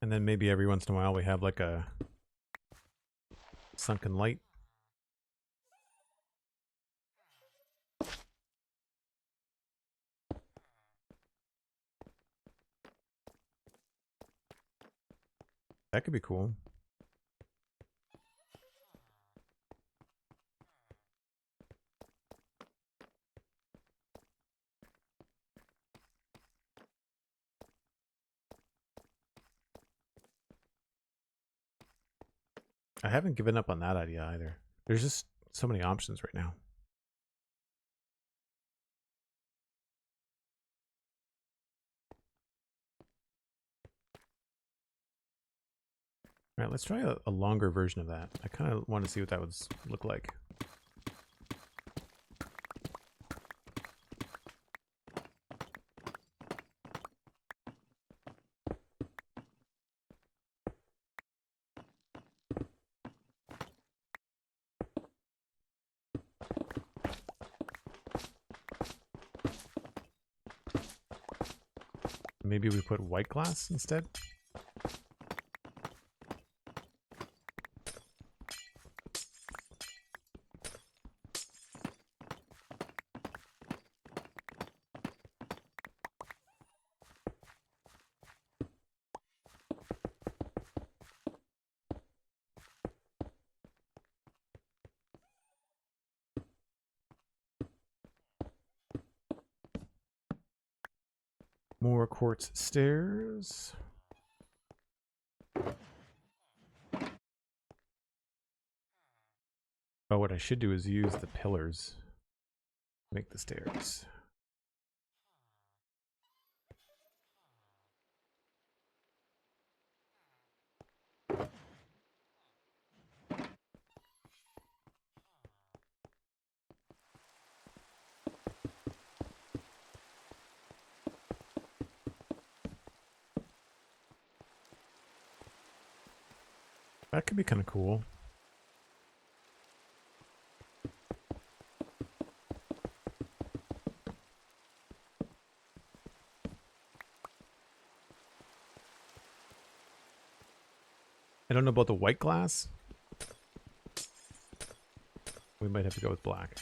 And then maybe every once in a while we have like a sunken light. That could be cool. I haven't given up on that idea either. There's just so many options right now. All right, let's try a longer version of that. I kind of want to see what that would look like. Maybe we put white glass instead? More quartz stairs. Oh, what I should do is use the pillars to make the stairs. That could be kind of cool. I don't know about the white glass. We might have to go with black.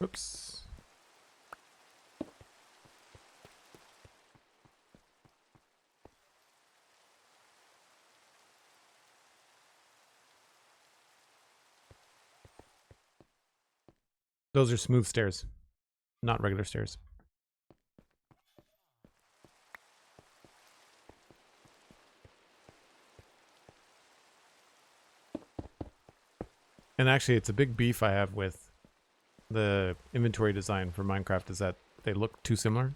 Oops. Those are smooth stairs, not regular stairs. And actually, it's a big beef I have with the inventory design for Minecraft is that they look too similar.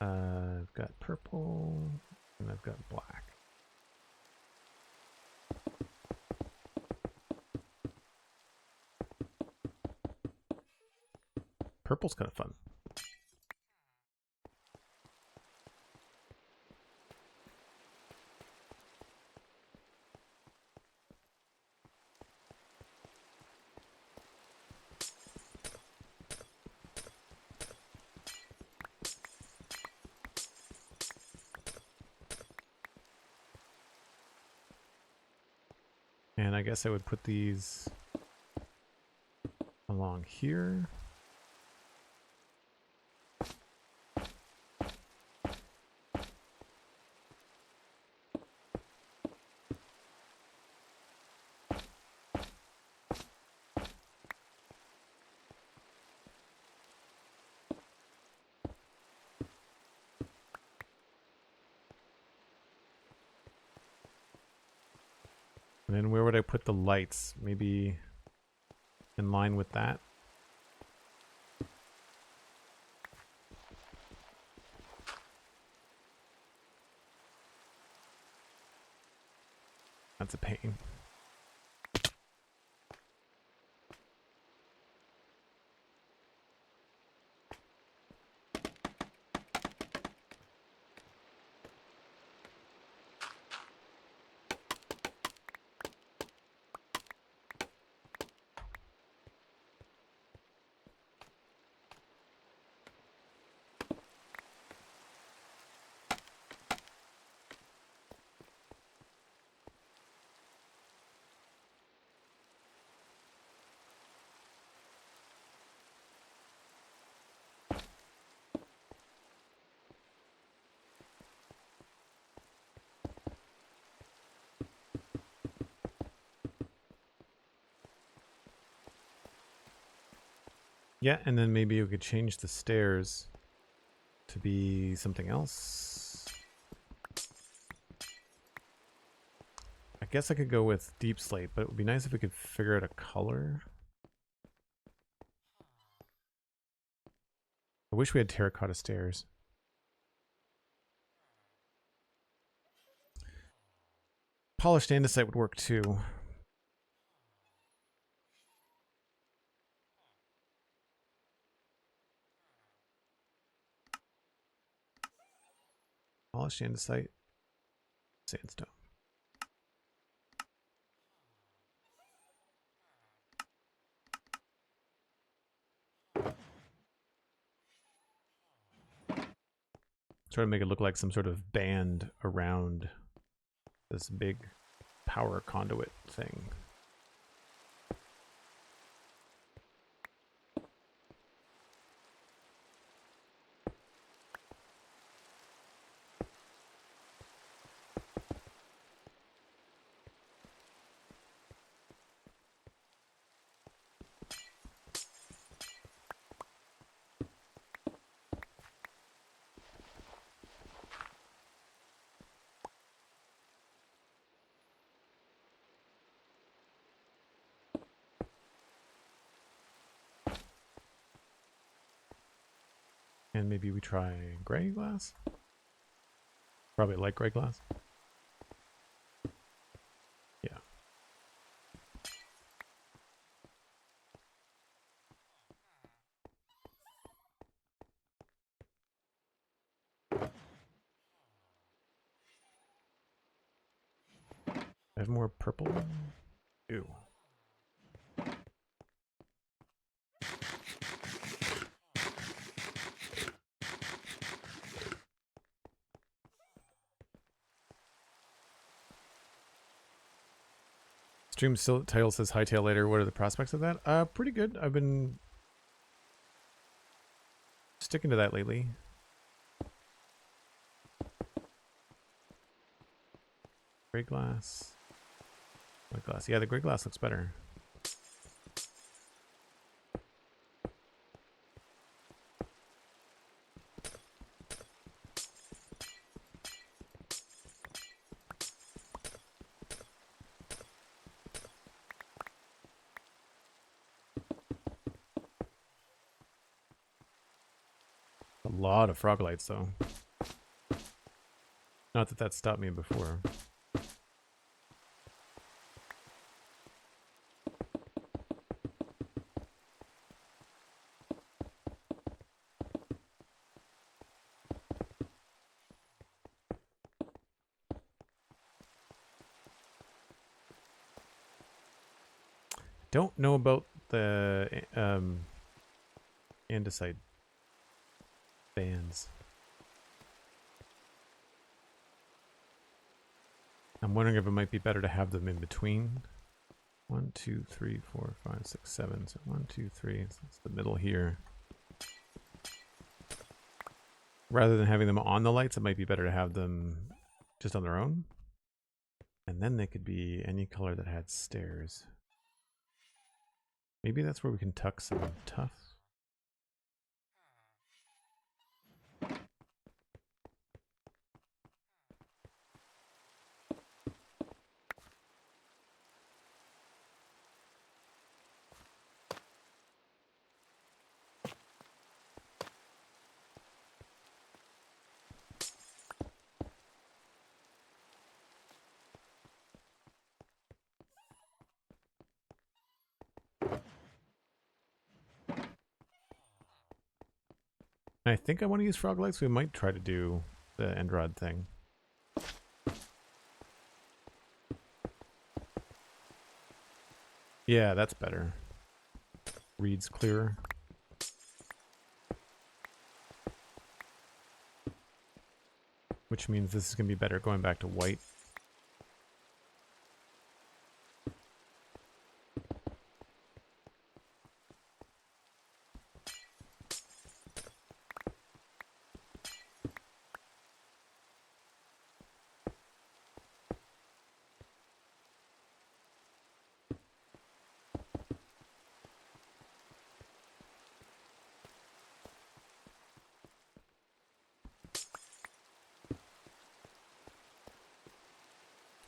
I've got purple and I've got black. Purple's kind of fun. And I guess I would put these along here. And then where would I put the lights? Maybe in line with that. That's a pain. Yeah, and then maybe we could change the stairs to be something else. I guess I could go with deep slate, but it would be nice if we could figure out a color. I wish we had terracotta stairs. Polished andesite would work too. Polished andesite, sandstone. Try to make it look like some sort of band around this big power conduit thing. And maybe we try gray glass? Probably like gray glass. Yeah. I have more purple. Ew. Stream title says hightail later. What are the prospects of that? Pretty good. I've been sticking to that lately. Gray glass. White glass. Yeah, the gray glass looks better. A lot of frog lights, though. Not that that stopped me before. Don't know about the andesite bands. I'm wondering if it might be better to have them in between 1, 2, 3, 4, 5, 6, 7. So 1, 2, 3. So it's the middle here. Rather than having them on the lights, it might be better to have them just on their own. And then they could be any color that had stairs. Maybe that's where we can tuck some tufts. I think I want to use frog legs. We might try to do the end rod thing. Yeah, that's better. Reads clearer. Which means this is going to be better going back to white.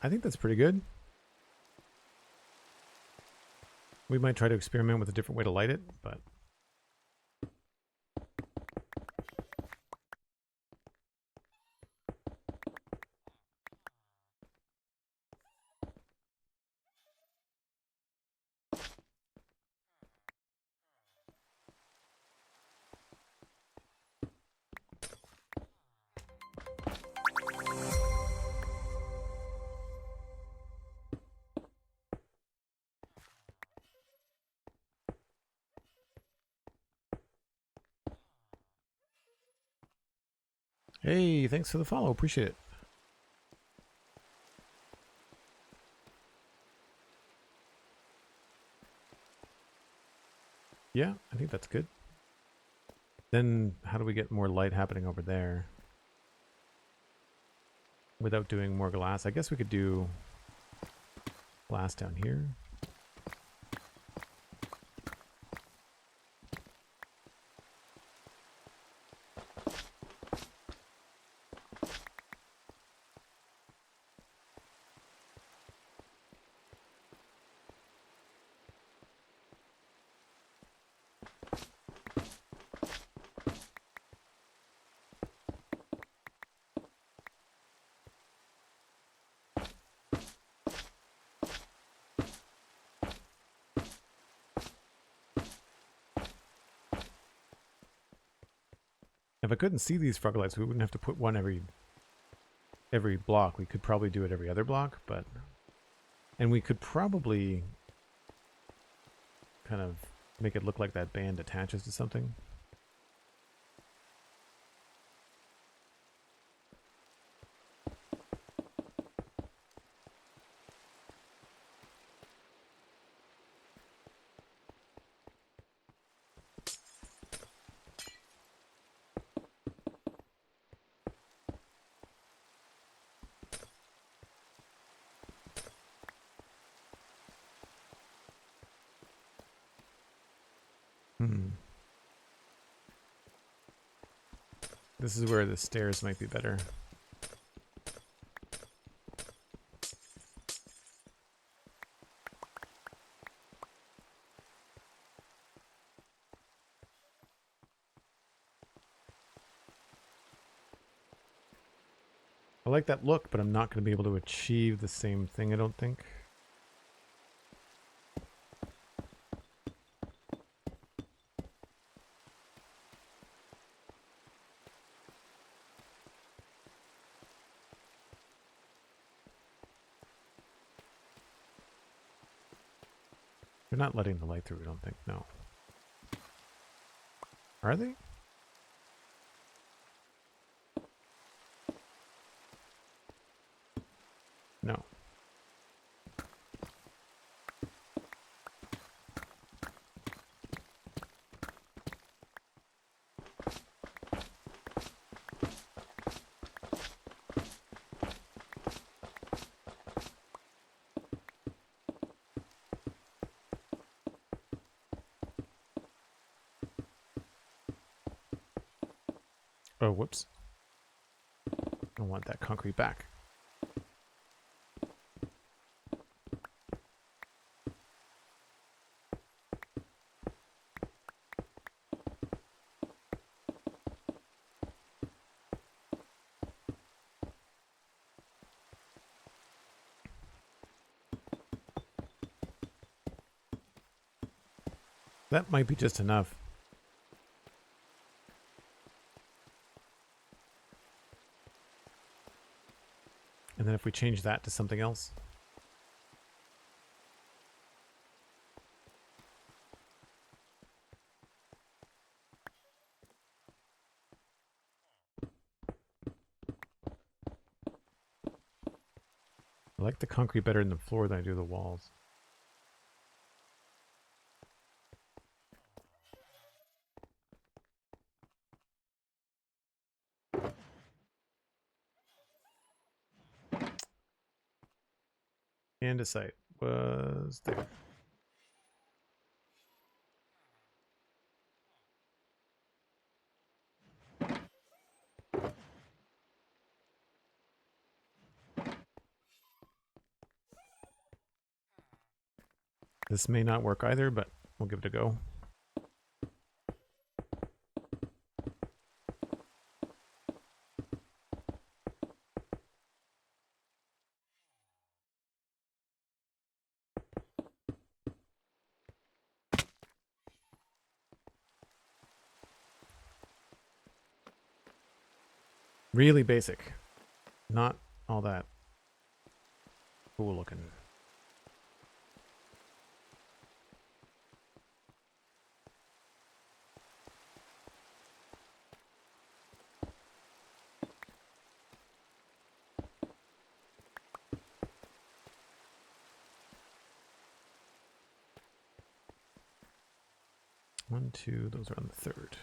I think that's pretty good. We might try to experiment with a different way to light it, but... Hey, thanks for the follow. Appreciate it. Yeah, I think that's good. Then how do we get more light happening over there without doing more glass? I guess we could do glass down here. If I couldn't see these frog lights, we wouldn't have to put one every block. We could probably do it every other block, but... And we could probably kind of make it look like that band attaches to something. This is where the stairs might be better. I like that look, but I'm not going to be able to achieve the same thing, I don't think. They're not letting the light through, I don't think. No. Are they? No. Oh, whoops. I want that concrete back. That might be just enough. And then if we change that to something else. I like the concrete better in the floor than I do the walls. Andesite was there. This may not work either, but we'll give it a go. Really basic. Not all that cool looking. One, two, those are on the third.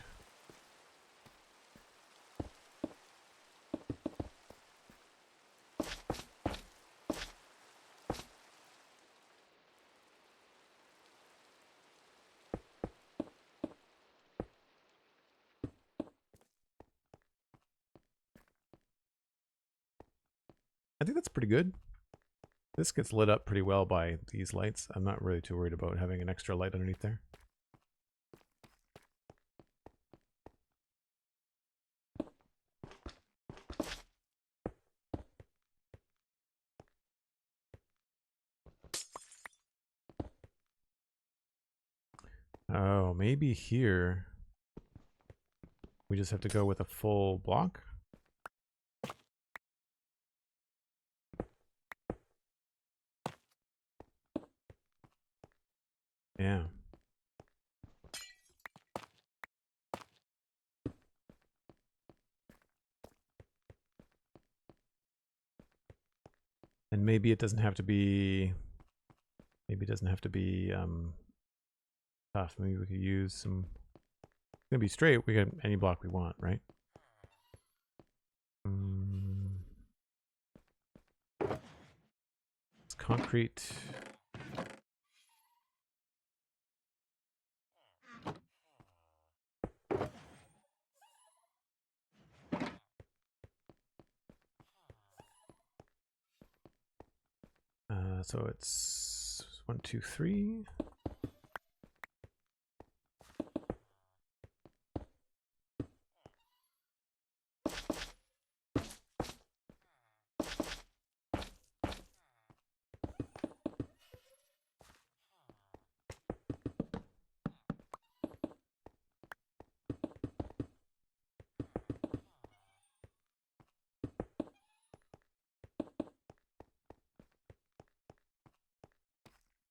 I think that's pretty good. This gets lit up pretty well by these lights. I'm not really too worried about having an extra light underneath there. Oh, maybe here we just have to go with a full block. Yeah. And maybe it doesn't have to be, tough. Maybe we could use some, it's gonna be straight. We got any block we want, right? It's concrete. So it's 1, 2, 3.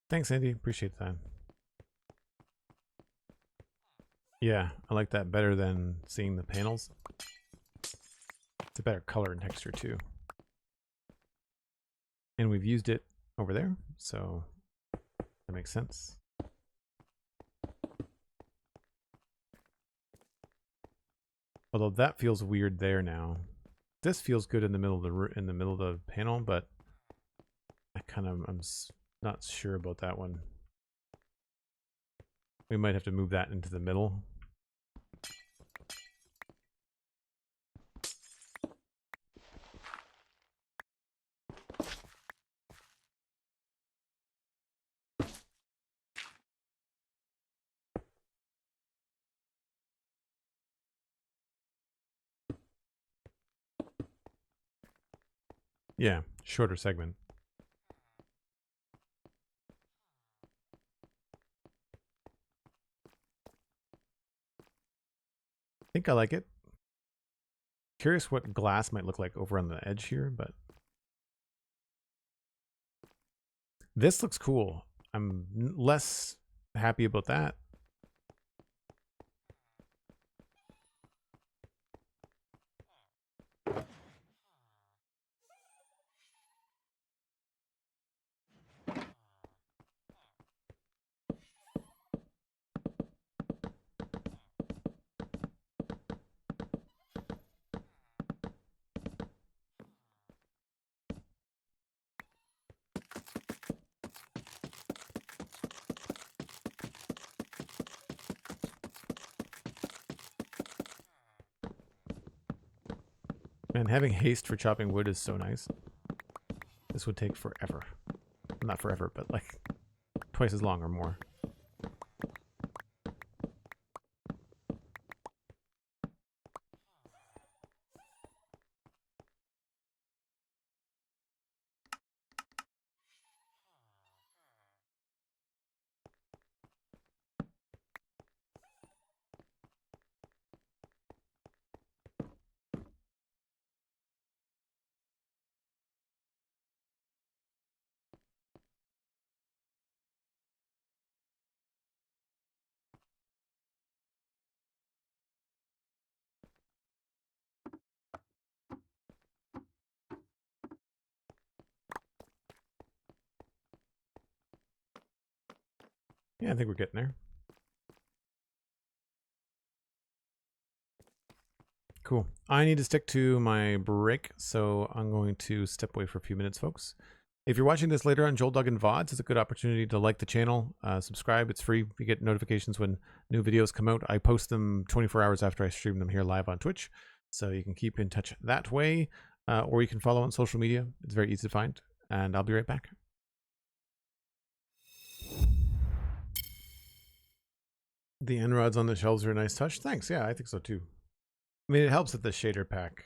Thanks, Andy. Appreciate that. Yeah, I like that better than seeing the panels. It's a better color and texture too. And we've used it over there, so that makes sense. Although that feels weird there now. This feels good in the middle of the panel, but I'm not sure about that one. We might have to move that into the middle. Yeah, shorter segment. I think I like it. Curious what glass might look like over on the edge here, but this looks cool. I'm less happy about that. Man, having haste for chopping wood is so nice. This would take forever. Not forever, but like twice as long or more. Yeah, I think we're getting there. Cool. I need to stick to my break, so I'm going to step away for a few minutes, folks. If you're watching this later on Joel Duggan VODs, it's a good opportunity to like the channel, subscribe. It's free. You get notifications when new videos come out. I post them 24 hours after I stream them here live on Twitch, so you can keep in touch that way, or you can follow on social media. It's very easy to find, and I'll be right back. The end rods on the shelves are a nice touch. Thanks. Yeah, I think so too. I mean, it helps that the shader pack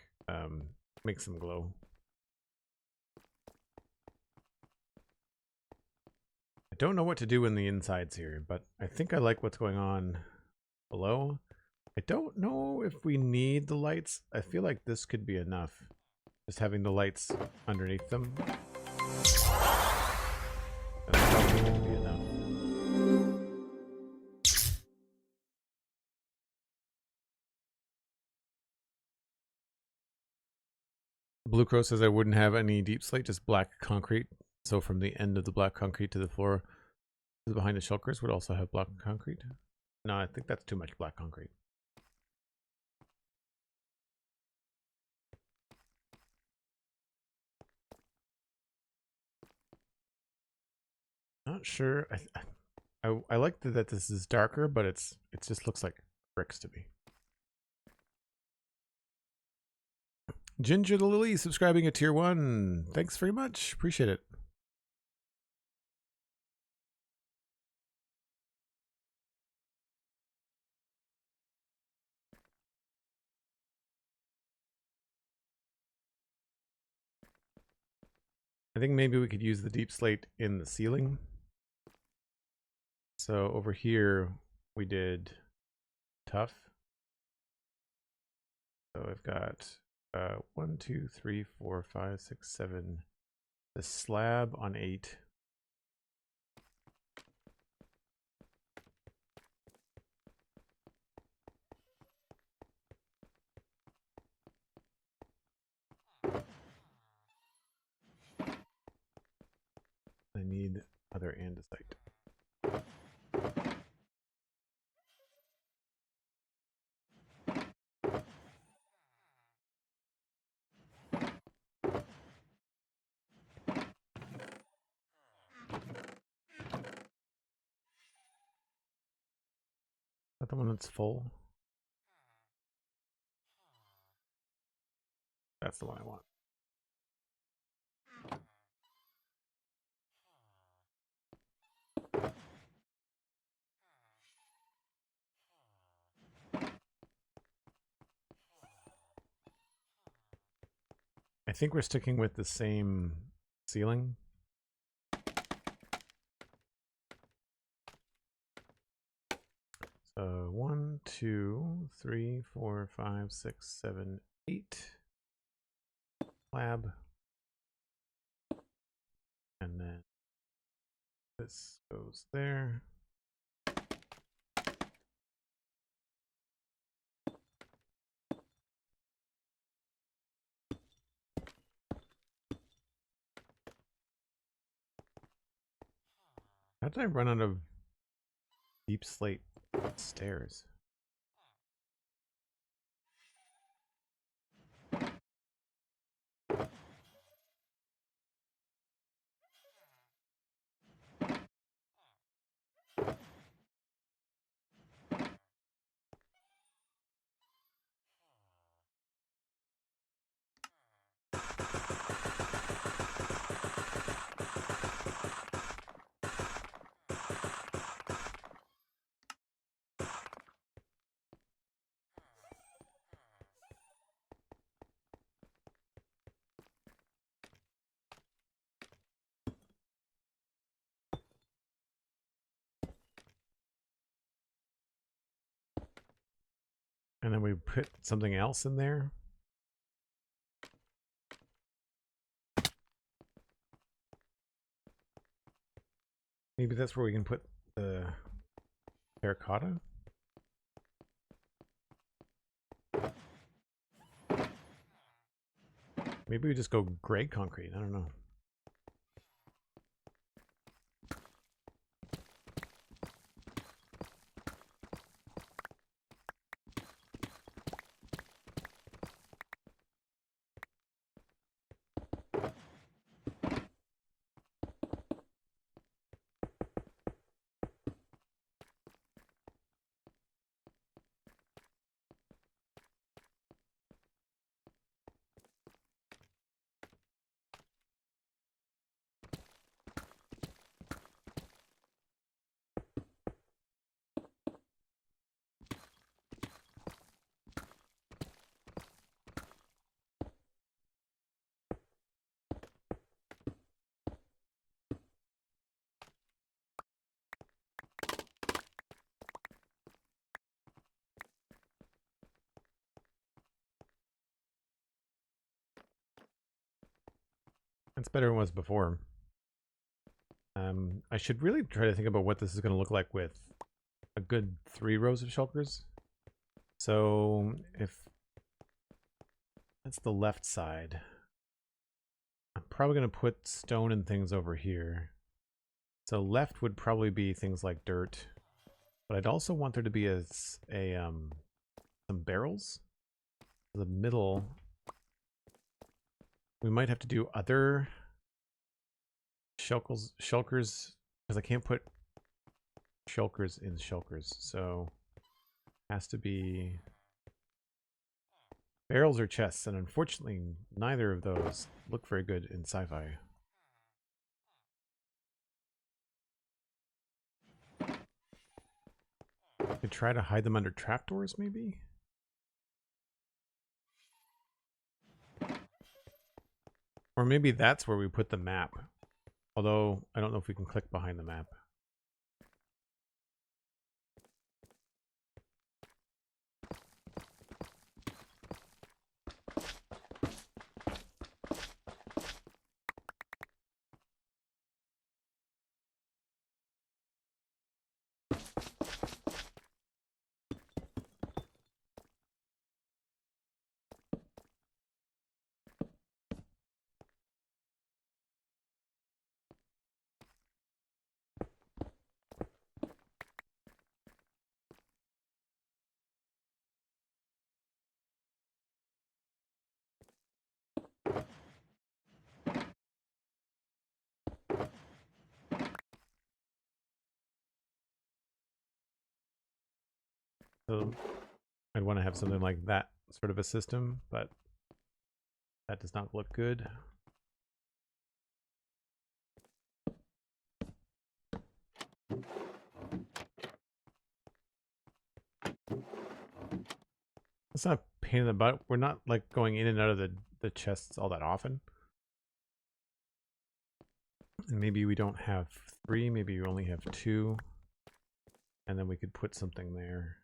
makes them glow. I don't know what to do in the insides here, but I think I like what's going on below. I don't know if we need the lights. I feel like this could be enough. Just having the lights underneath them. That probably could be enough. Blue Crow says I wouldn't have any deep slate, just black concrete. So from the end of the black concrete to the floor behind the shulkers would also have black concrete. No, I think that's too much black concrete. Not sure. I like that this is darker, but it just looks like bricks to me. Ginger the Lily subscribing at tier 1. Thanks very much. Appreciate it. I think maybe we could use the deep slate in the ceiling. So over here we did tough. So I've got 1, 2, 3, 4, 5, 6, 7. The slab on 8. I need other andesite. Is that the one that's full? That's the one I want. I think we're sticking with the same ceiling. So 1, 2, 3, 4, 5, 6, 7, 8 slab. And then this goes there. How did I run out of deep slate stairs? And then we put something else in there. Maybe that's where we can put the terracotta. Maybe we just go gray concrete. I don't know. It's better than it was before. I should really try to think about what this is going to look like with a good 3 rows of shulkers. So if that's the left side, I'm probably going to put stone and things over here. So left would probably be things like dirt, but I'd also want there to be some barrels. The middle, we might have to do other shulkers, because I can't put shulkers in shulkers, so it has to be barrels or chests, and unfortunately neither of those look very good in sci-fi. Could try to hide them under trapdoors, maybe? Or maybe that's where we put the map. Although, I don't know if we can click behind the map. So I'd want to have something like that sort of a system, but that does not look good. It's not a pain in the butt. We're not like going in and out of the the chests all that often. And maybe we don't have 3, maybe we only have 2. And then we could put something there.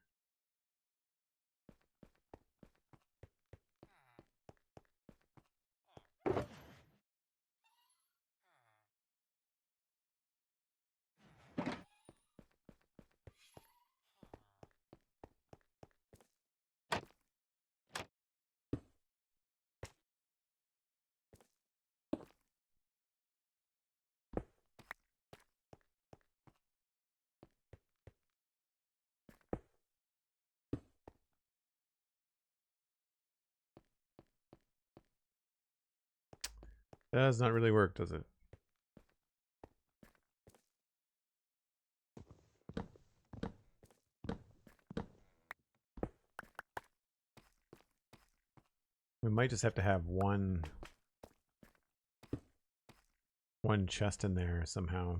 That does not really work, does it? We might just have to have one chest in there somehow.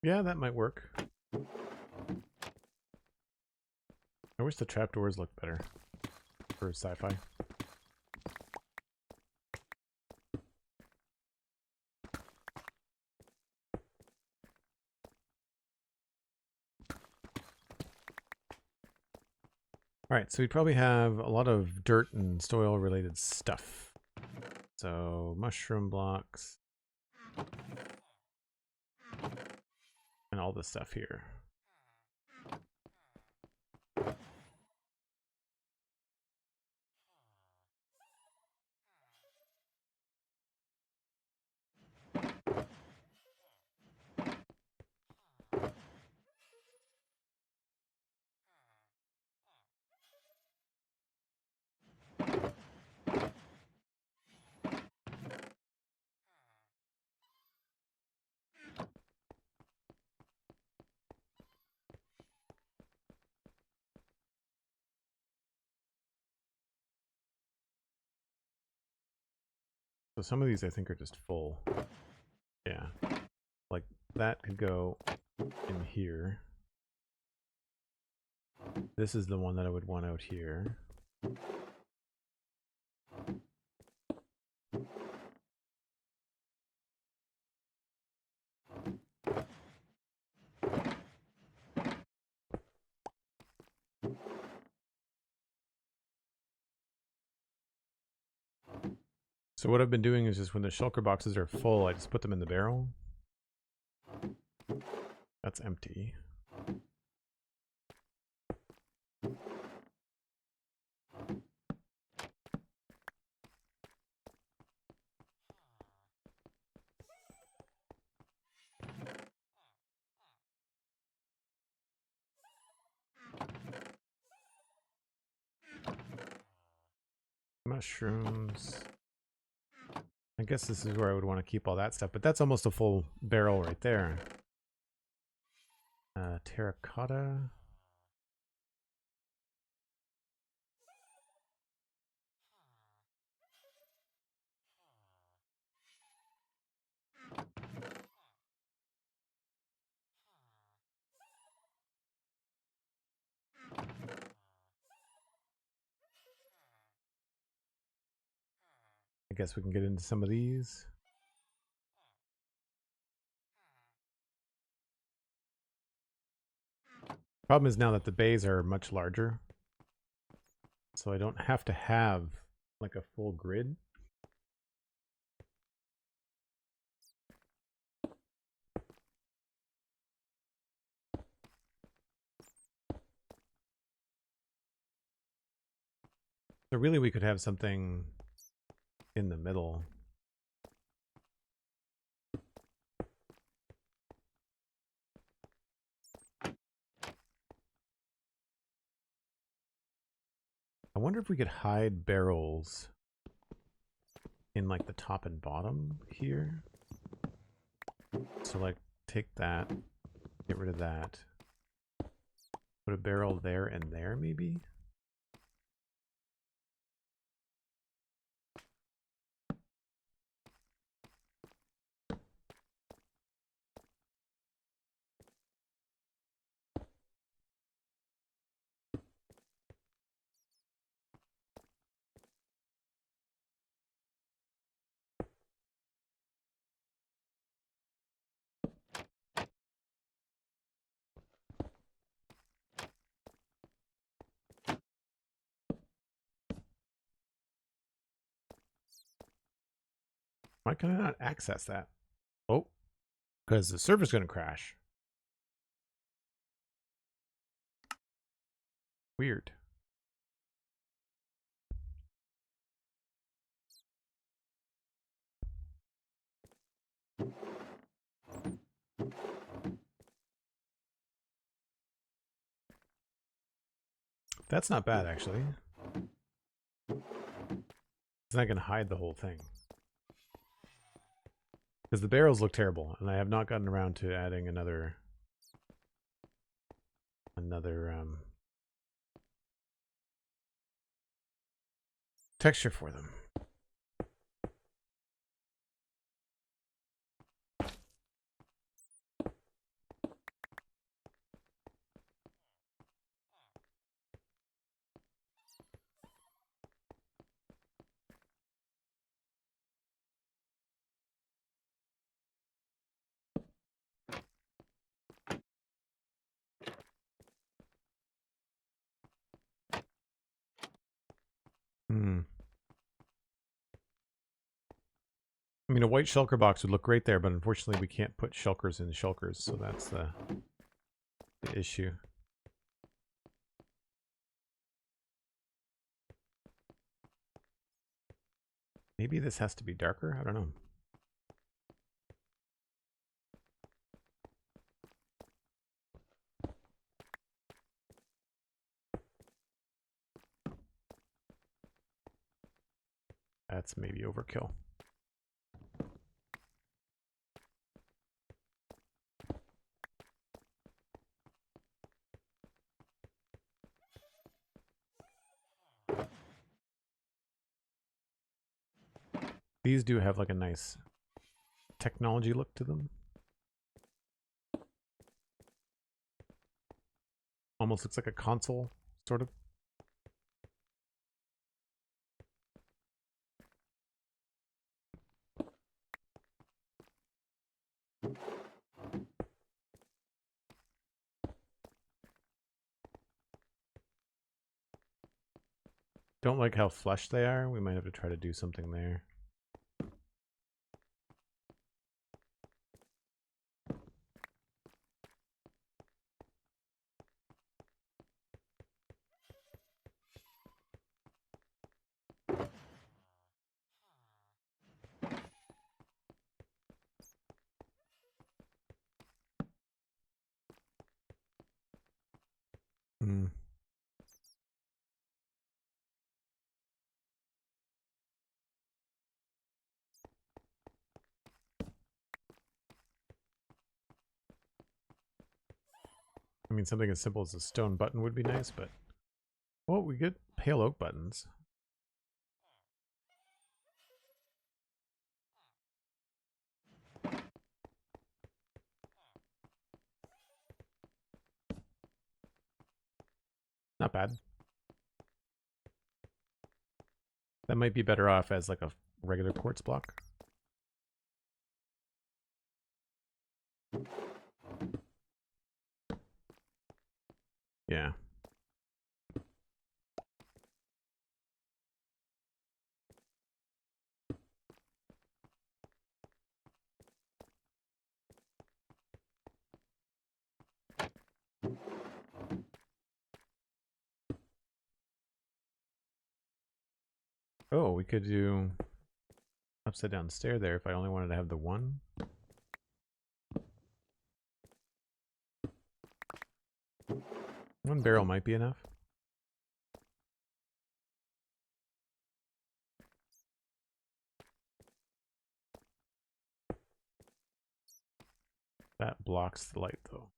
Yeah, that might work. I wish the trapdoors looked better for sci-fi. Alright, so we probably have a lot of dirt and soil related stuff. So mushroom blocks. And all this stuff here. So some of these I think are just full. Yeah. Like that could go in here. This is the one that I would want out here. So what I've been doing is just when the shulker boxes are full, I just put them in the barrel. That's empty. Mushrooms. I guess this is where I would want to keep all that stuff, but that's almost a full barrel right there. Terracotta. I guess we can get into some of these. Problem is now that the bays are much larger, so I don't have to have like a full grid. So really we could have something in the middle. I wonder if we could hide barrels in like the top and bottom here. So like take that, get rid of that. Put a barrel there and there maybe? Why can I not access that? Oh, because the server's going to crash. Weird. That's not bad, actually. It's not going to hide the whole thing. Because the barrels look terrible, and I have not gotten around to adding another texture for them. I mean, a white shulker box would look great there, but unfortunately we can't put shulkers in shulkers, so that's the issue. Maybe this has to be darker? I don't know. That's maybe overkill. These do have like a nice technology look to them. Almost looks like a console, sort of. Don't like how flush they are. We might have to try to do something there. I mean, something as simple as a stone button would be nice, but... Well, we get pale oak buttons. Not bad. That might be better off as like a regular quartz block. Yeah. Oh, we could do upside down stair there if I only wanted to have the one. One barrel might be enough. That blocks the light, though.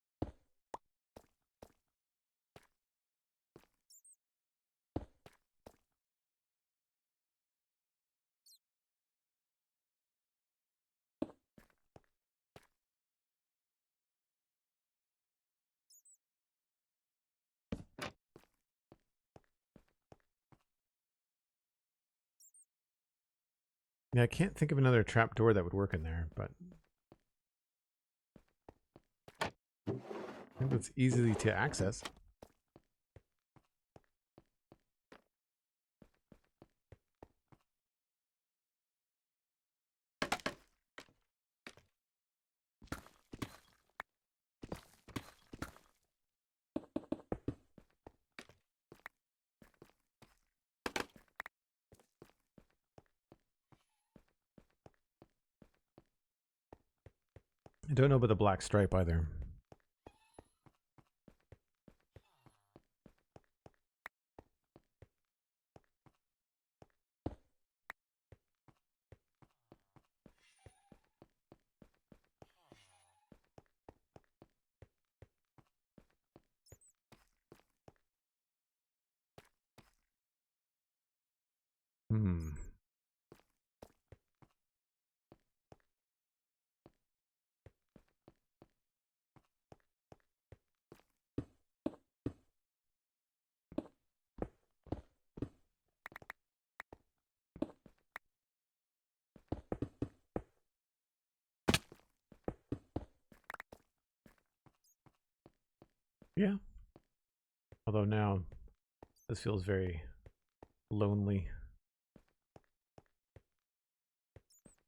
Yeah, I can't think of another trap door that would work in there, but I think it's easily to access. I don't know about the black stripe either. Hmm. Yeah. Although now this feels very lonely.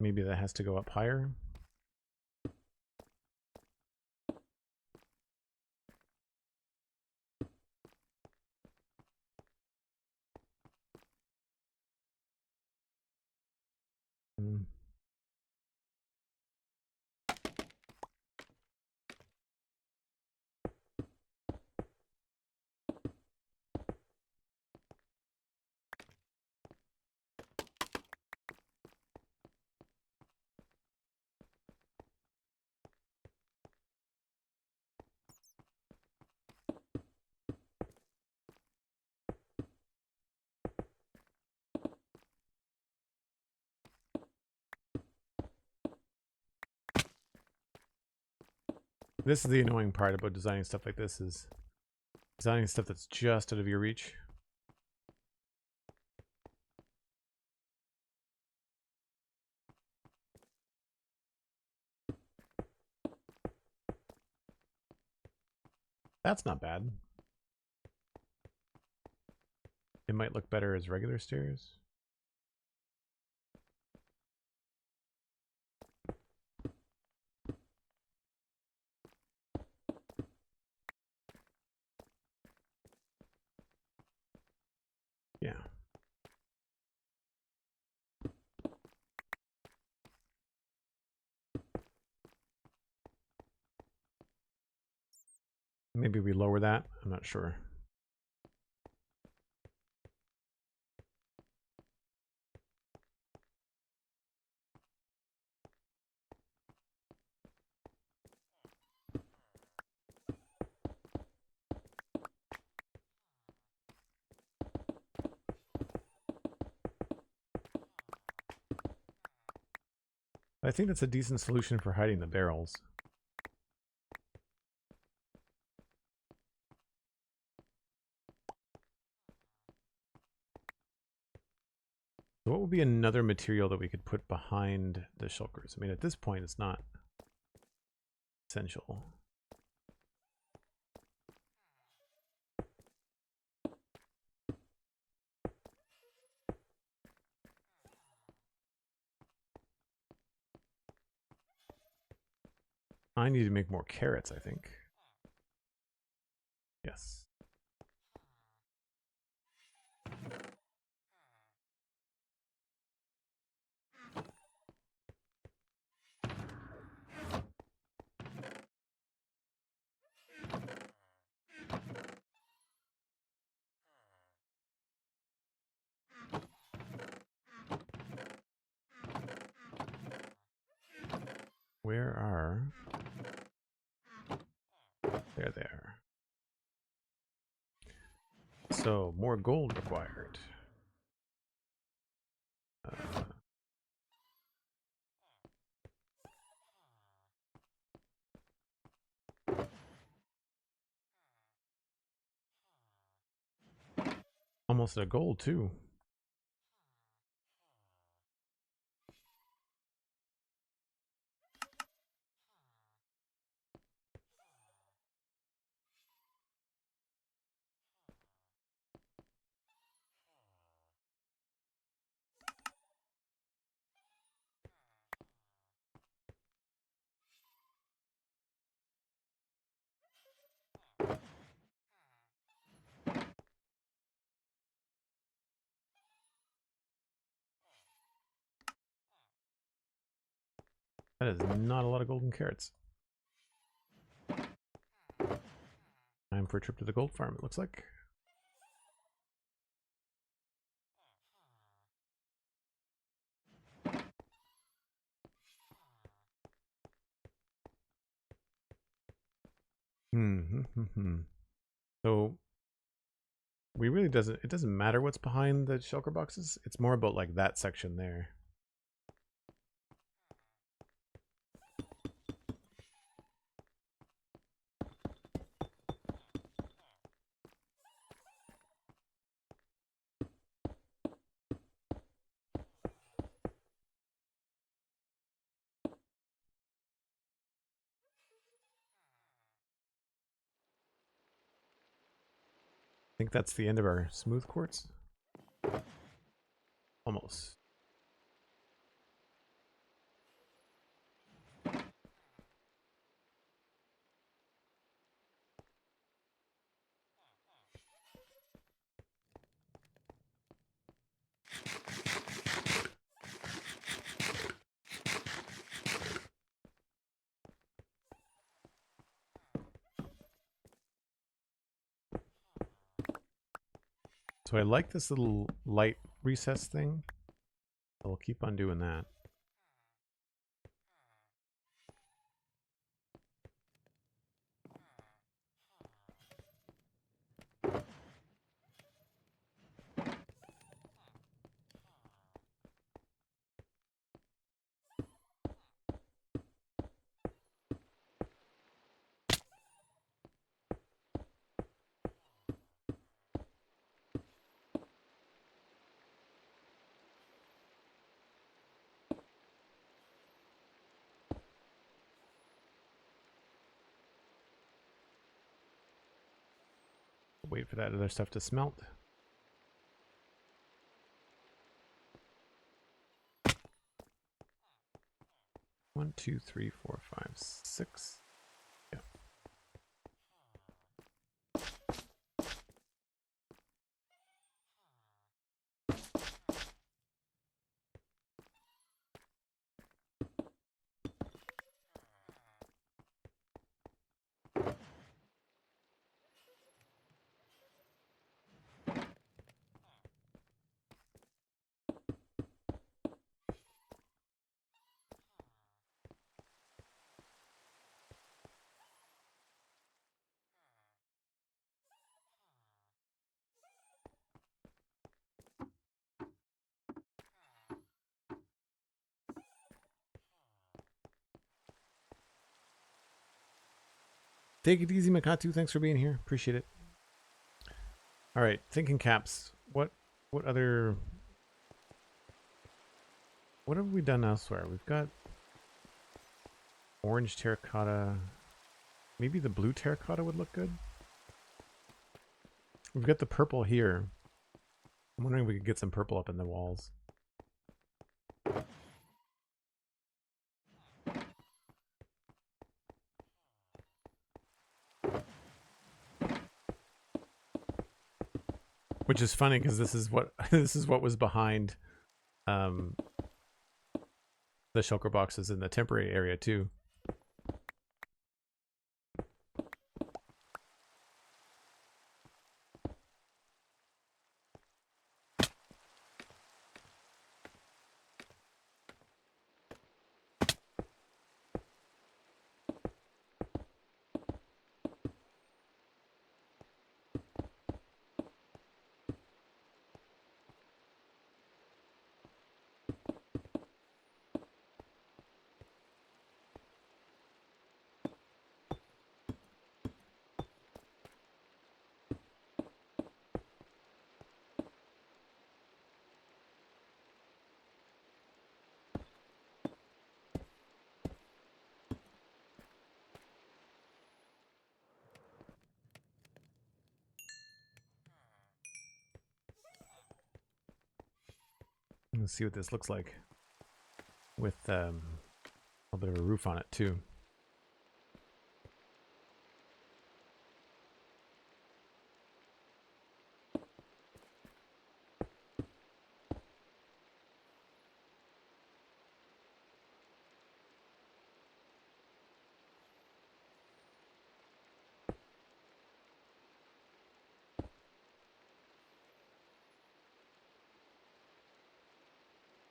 Maybe that has to go up higher. Hmm. This is the annoying part about designing stuff like this, is designing stuff that's just out of your reach. That's not bad. It might look better as regular stairs. Yeah. Maybe we lower that. I'm not sure. I think that's a decent solution for hiding the barrels. So what would be another material that we could put behind the shulkers? I mean, at this point, it's not essential. I need to make more carrots, I think. Yes. Where are... there. So, more gold required. Almost a gold, too. That is not a lot of golden carrots. Time for a trip to the gold farm, it looks like. So it doesn't matter what's behind the shulker boxes. It's more about like that section there. I think that's the end of our smooth quartz. Almost. So I like this little light recess thing. I'll keep on doing that. Wait for that other stuff to smelt. One, two, three, four, five, six. Yeah. Take it easy, Makatu. Thanks for being here. Appreciate it. All right, thinking caps. What other? What have we done elsewhere? We've got orange terracotta. Maybe the blue terracotta would look good. We've got the purple here. I'm wondering if we could get some purple up in the walls. Which is funny because this is what was behind the shulker boxes in the temporary area too. Let's see what this looks like with a little bit of a roof on it too.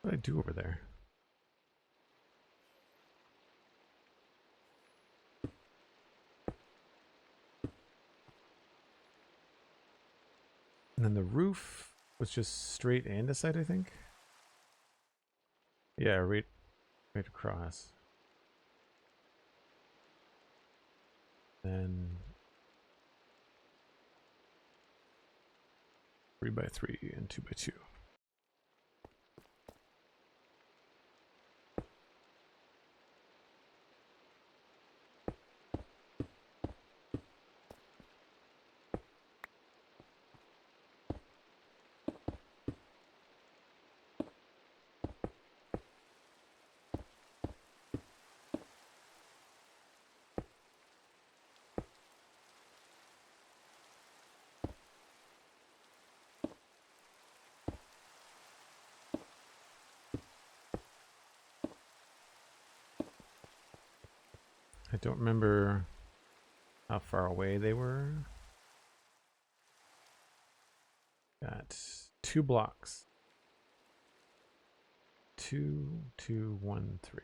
What did I do over there? And then the roof was just straight andesite, I think. Yeah, right across. Then 3x3 and 2x2. I don't remember how far away they were. Got 2 blocks. 2, 2, 1, 3.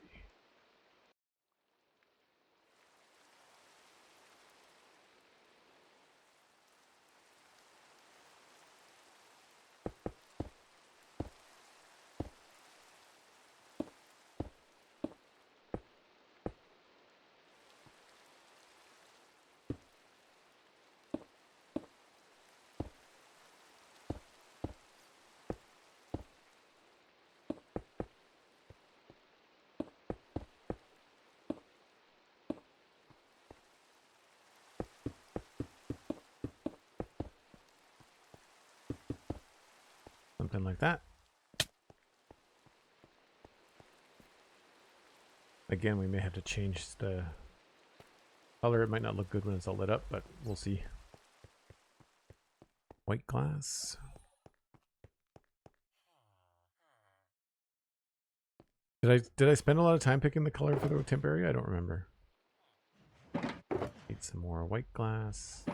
Something like that. Again, we may have to change the color. It might not look good when it's all lit up, but we'll see. White glass. Did I spend a lot of time picking the color for the temporary? I don't remember. Need some more white glass.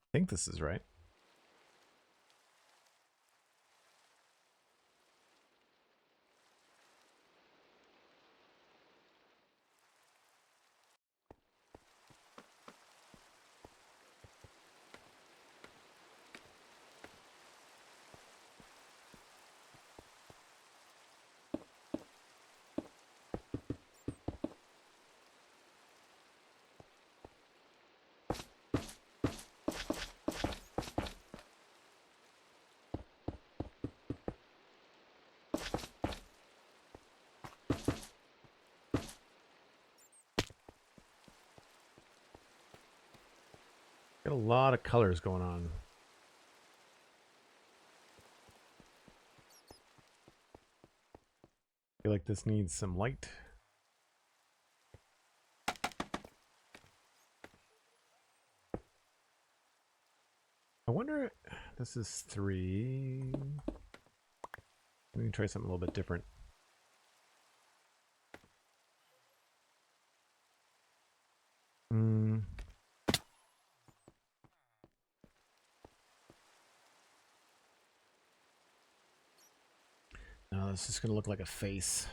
I think this is right. Got a lot of colors going on. I feel like this needs some light. I wonder, this is 3. We can try something a little bit different. No, this is going to look like a face.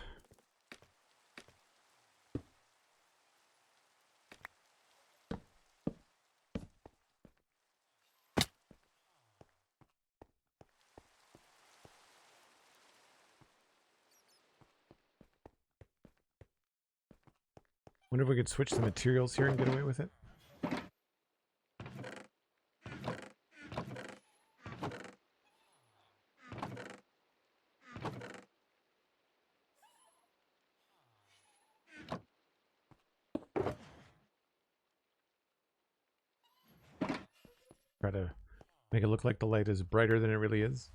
Wonder if we could switch the materials here and get away with it. Try to make it look like the light is brighter than it really is.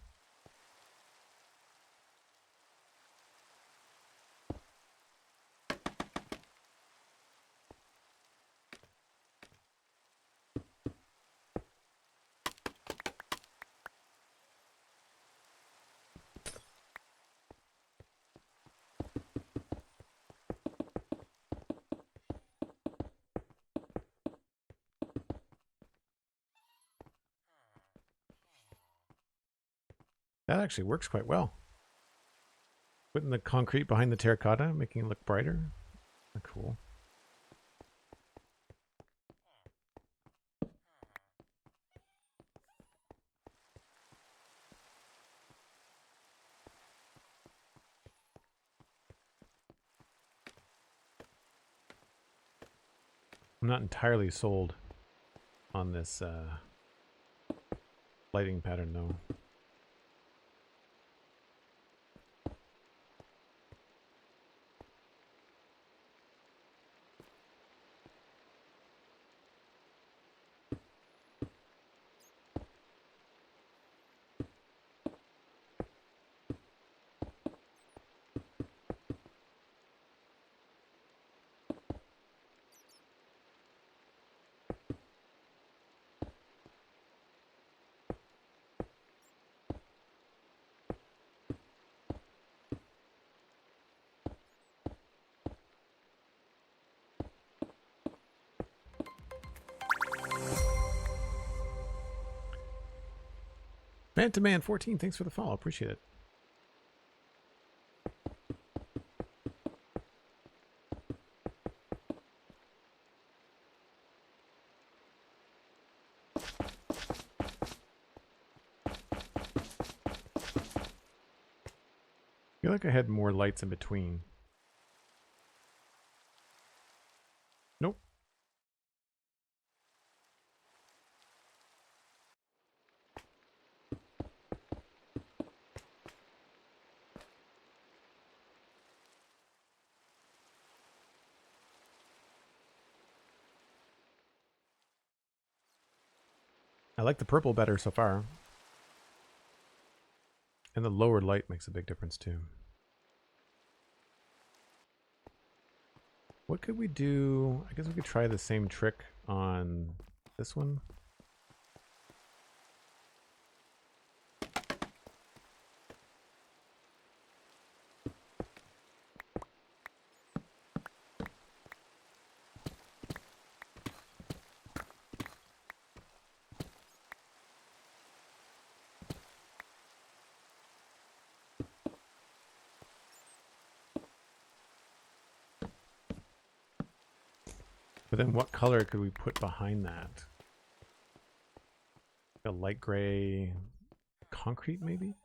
That actually works quite well. Putting the concrete behind the terracotta, making it look brighter. Cool. I'm not entirely sold on this lighting pattern though. Phantom 14, thanks for the follow. Appreciate it. I feel like I had more lights in between. Nope. I like the purple better so far. And the lower light makes a big difference too. What could we do? I guess we could try the same trick on this one. But then what color could we put behind that? A light gray concrete, maybe?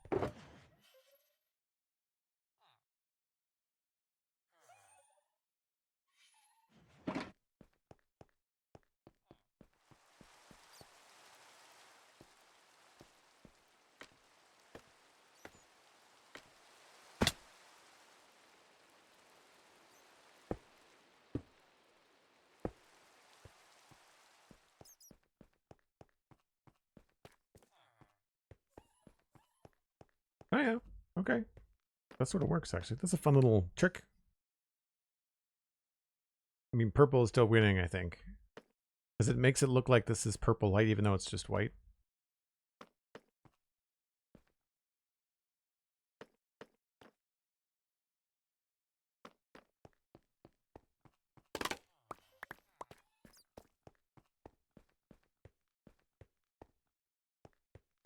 Oh yeah, okay. That sort of works actually. That's a fun little trick. I mean, purple is still winning, I think. Because it makes it look like this is purple light even though it's just white.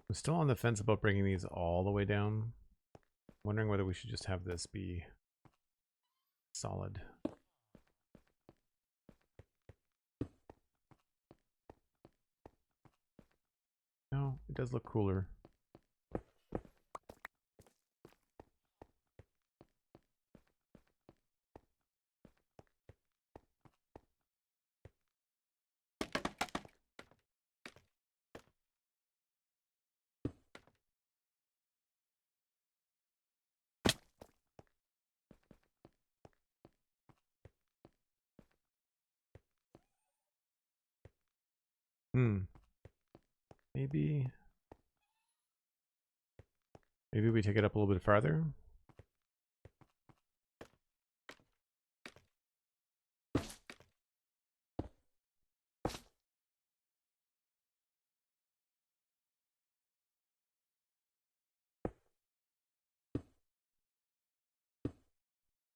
I'm still on the fence about bringing these all the way down. Wondering whether we should just have this be solid. No, it does look cooler. Maybe we take it up a little bit farther.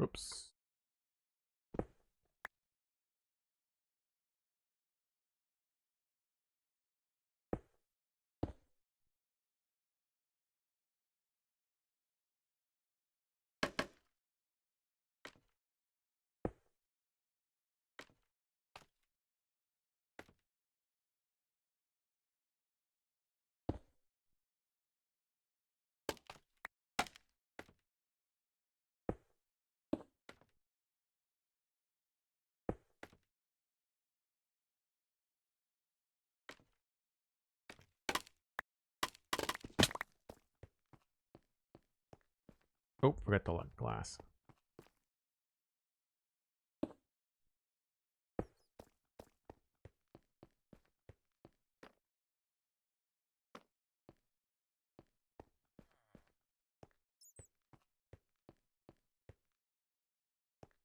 Oops. Oh, forgot the glass.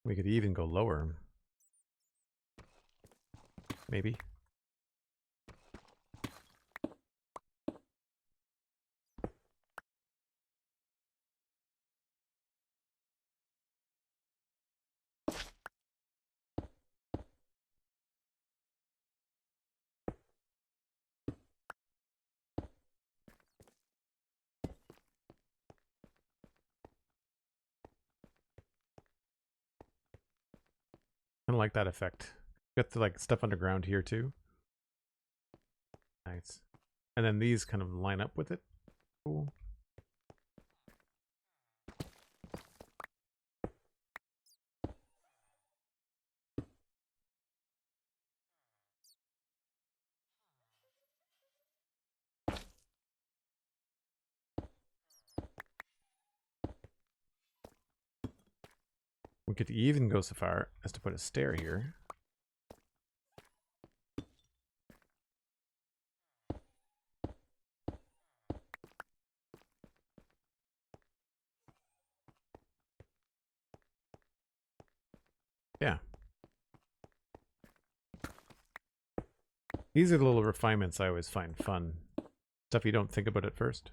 We could even go lower. Maybe. Kind of like that effect. Got the like stuff underground here too. Nice. And then these kind of line up with it. Cool. We could even go so far as to put a stair here. Yeah. These are the little refinements I always find fun. Stuff you don't think about at first.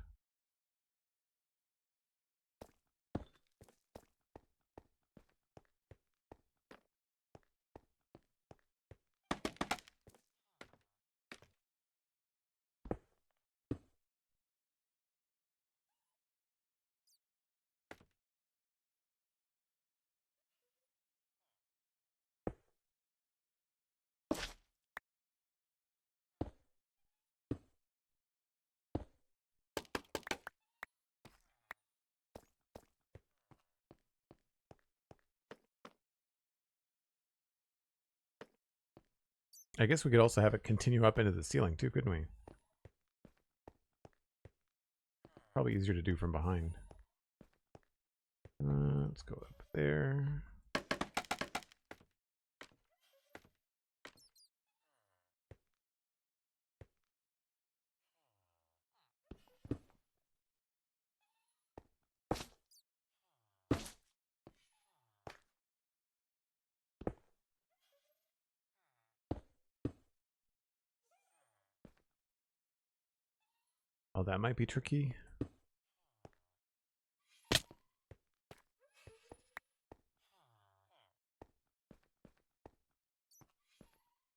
I guess we could also have it continue up into the ceiling too, couldn't we? Probably easier to do from behind. Let's go up there. Oh, that might be tricky.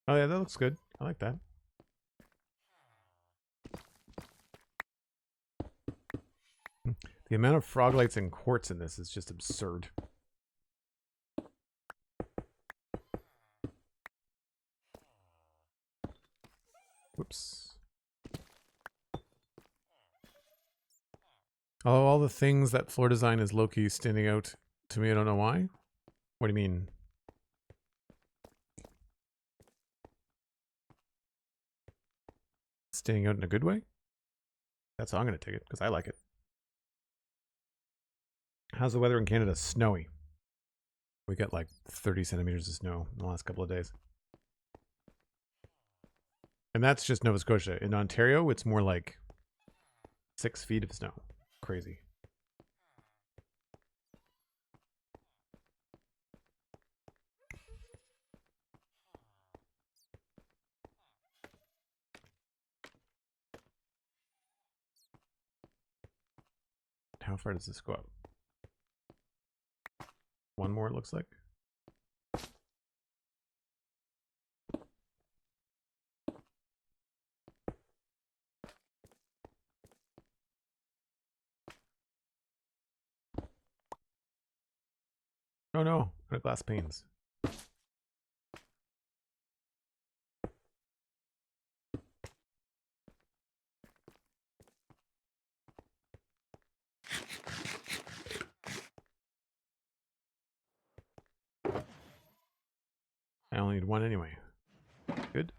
Oh yeah, that looks good. I like that. The amount of frog lights and quartz in this is just absurd. Whoops. Oh, all the things that floor design is low-key standing out to me. I don't know why. What do you mean? Standing out in a good way? That's how I'm going to take it, because I like it. How's the weather in Canada? Snowy. We got like 30 centimeters of snow in the last couple of days. And that's just Nova Scotia. In Ontario, it's more like 6 feet of snow. Crazy. How far does this go up? One more, it looks like. Oh no, out of glass panes. I only need one anyway. Good.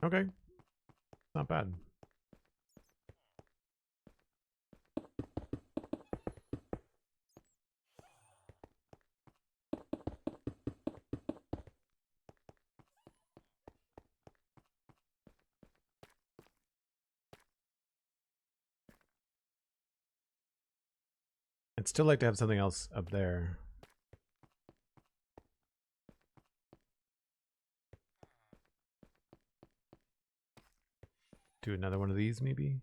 Okay. Not bad. I'd still like to have something else up there. Do another one of these, maybe?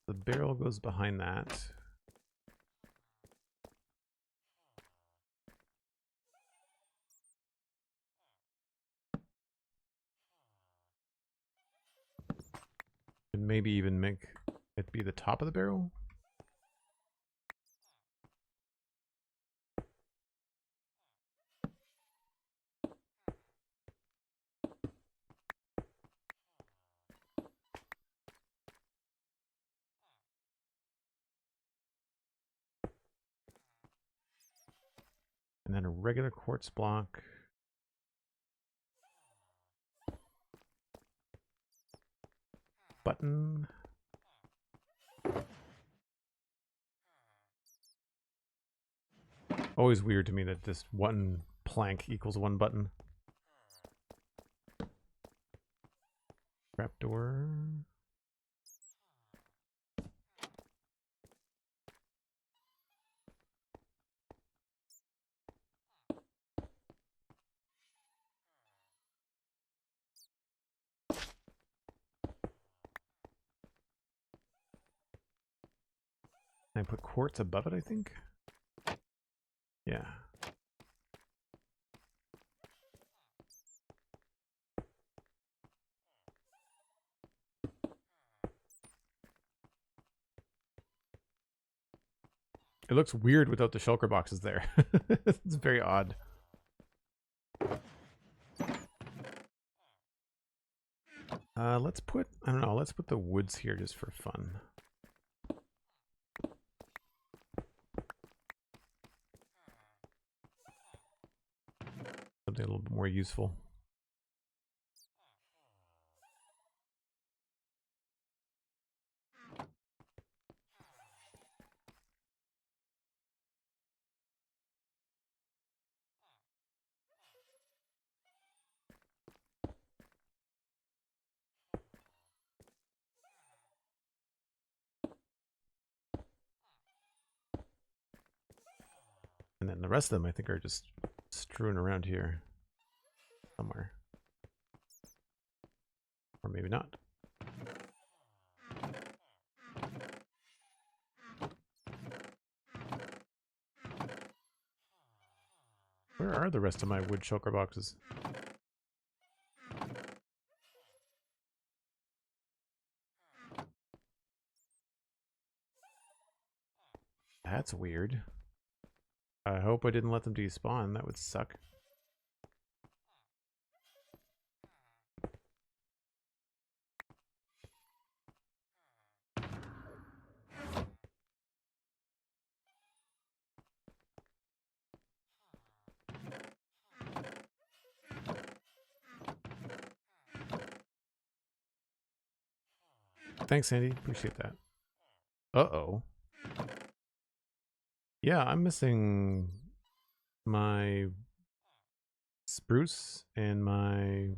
The barrel goes behind that. And maybe even make it be the top of the barrel. And then a regular quartz block. Button. Always weird to me that this one plank equals one button. Trapdoor. And I put quartz above it, I think. Yeah. It looks weird without the shulker boxes there. It's very odd. Let's put, I don't know, let's put the woods here just for fun. Something a little bit more useful. And then the rest of them, I think, are just strewn around here somewhere. Or maybe not. Where are the rest of my wood shulker boxes? that's weird. I hope I didn't let them despawn. That would suck. Thanks, Sandy. Appreciate that. Uh-oh. Yeah, I'm missing my spruce and my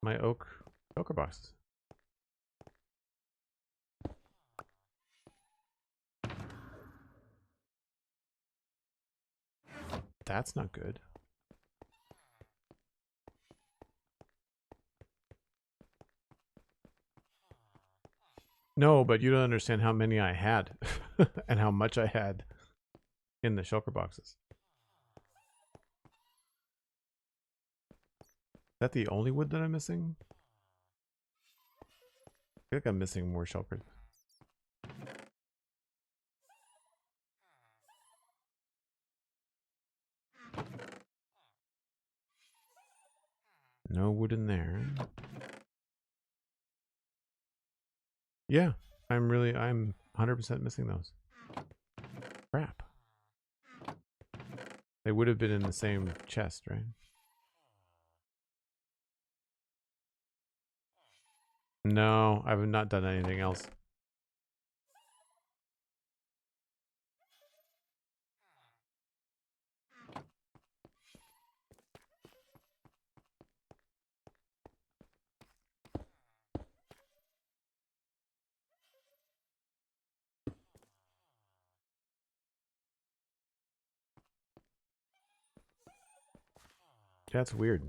oak shulker boxes. That's not good. No, but you don't understand how many I had and how much I had in the shulker boxes. Is that the only wood that I'm missing? I feel like I'm missing more shulkers. No wood in there. Yeah, I'm 100% missing those. Crap. They would have been in the same chest, right? No, I have not done anything else. That's weird.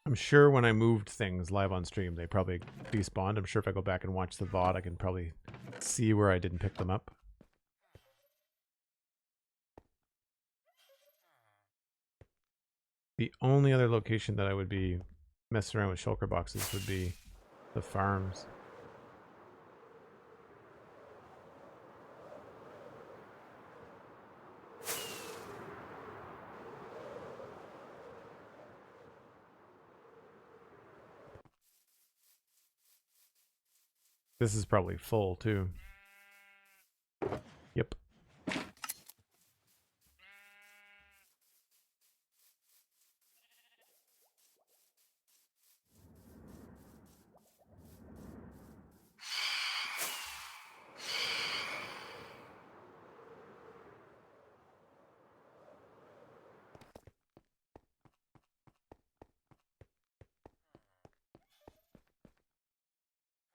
I'm sure when I moved things live on stream, they probably despawned. I'm sure if I go back and watch the VOD, I can probably see where I didn't pick them up. The only other location that I would be messing around with shulker boxes would be the farms. This is probably full too. Yep.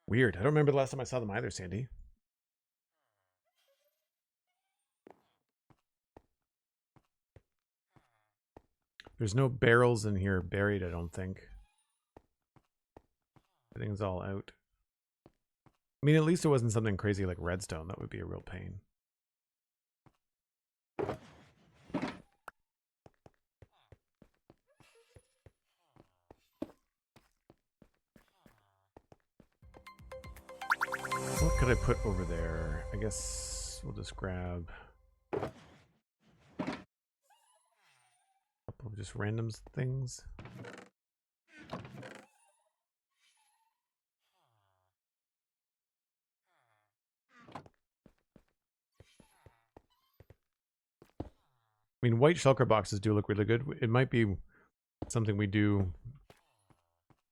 Weird. I don't remember the last time I saw them either, Sandy. There's no barrels in here buried, I don't think. Everything's all out. I mean, at least it wasn't something crazy like redstone. That would be a real pain. What could I put over there? I guess we'll just grab a couple of just random things. I mean, white shulker boxes do look really good. It might be something we do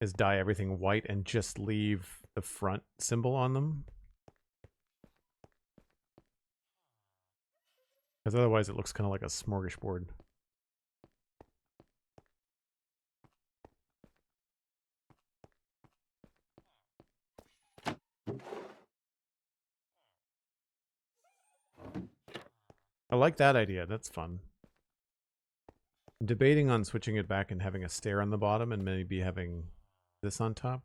is dye everything white and just leave the front symbol on them. Because otherwise it looks kind of like a smorgasbord. I like that idea. That's fun. I'm debating on switching it back and having a stair on the bottom and maybe having this on top.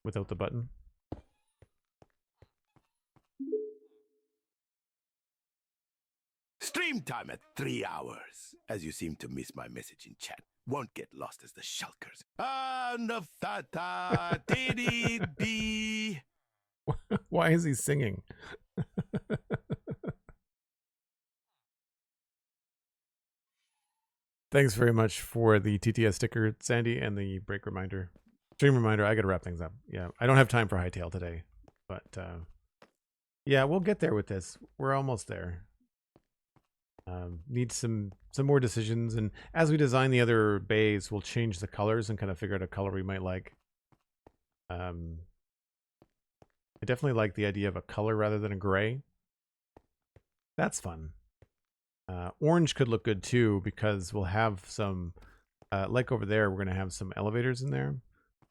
Without the button. Stream time at 3 hours. As you seem to miss my message in chat. Won't get lost as the shulkers. And the fata TDB. Why is he singing? Thanks very much for the TTS sticker, Sandy, and the break reminder. Stream reminder, I gotta wrap things up. Yeah, I don't have time for Hightail today. But, yeah, we'll get there with this. We're almost there. Need some more decisions. And as we design the other bays, we'll change the colors and kind of figure out a color we might like. I definitely like the idea of a color rather than a gray. That's fun. Orange could look good too, because we'll have some, like over there, we're going to have some elevators in there.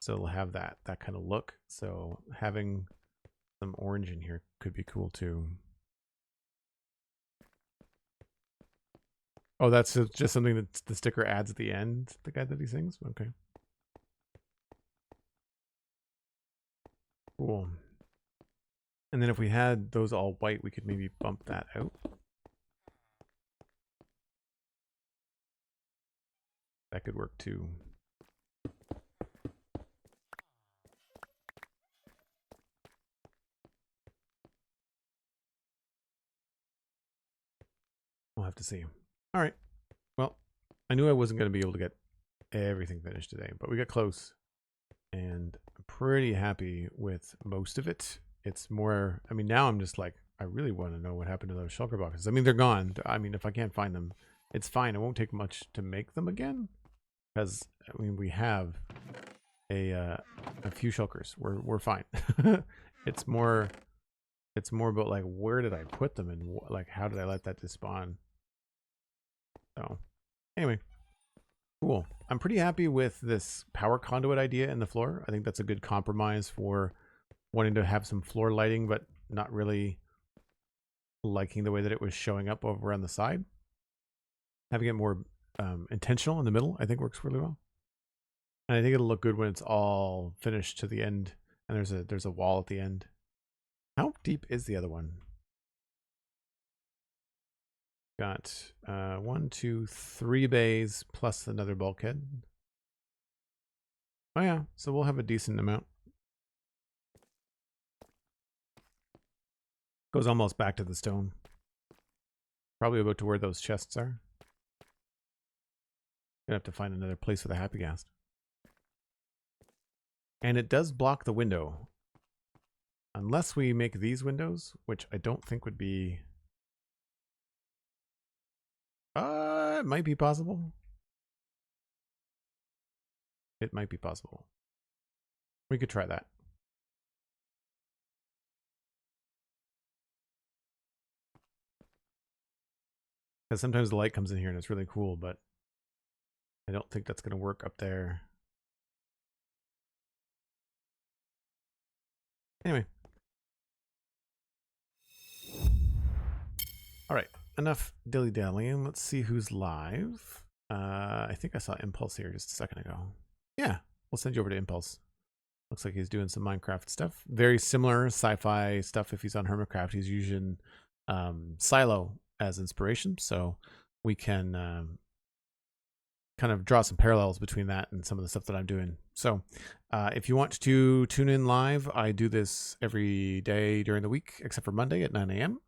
So we'll have that kind of look. So having some orange in here could be cool too. Oh, that's just something that the sticker adds at the end, the guy that he sings? Okay. Cool. And then if we had those all white, we could maybe bump that out. That could work too. We'll have to see. All right. Well, I knew I wasn't going to be able to get everything finished today, but we got close. And I'm pretty happy with most of it. It's more, I mean, now I'm just like, I really want to know what happened to those shulker boxes. I mean, they're gone. I mean, if I can't find them, it's fine. It won't take much to make them again. Because, I mean, we have a few shulkers. We're fine. It's more about like, where did I put them and like, how did I let that despawn? So anyway, cool. I'm pretty happy with this power conduit idea in the floor. I think that's a good compromise for wanting to have some floor lighting, but not really liking the way that it was showing up over on the side. Having it more intentional in the middle, I think works really well. And I think it'll look good when it's all finished to the end and there's a wall at the end. How deep is the other one? Got 1, 2, 3 bays plus another bulkhead. Oh yeah, so we'll have a decent amount. Goes almost back to the stone. Probably about to where those chests are. Gonna have to find another place for the happy ghast. And it does block the window. Unless we make these windows, which I don't think would be... it might be possible. It might be possible. We could try that. Because sometimes the light comes in here and it's really cool, but I don't think that's going to work up there. Anyway. All right. Enough dilly-dallying. Let's see who's live. I think I saw Impulse here just a second ago. Yeah, we'll send you over to Impulse. Looks like he's doing some Minecraft stuff. Very similar sci-fi stuff. If he's on Hermitcraft, he's using Silo as inspiration. So we can kind of draw some parallels between that and some of the stuff that I'm doing. So if you want to tune in live, I do this every day during the week, except for Monday at 9 a.m.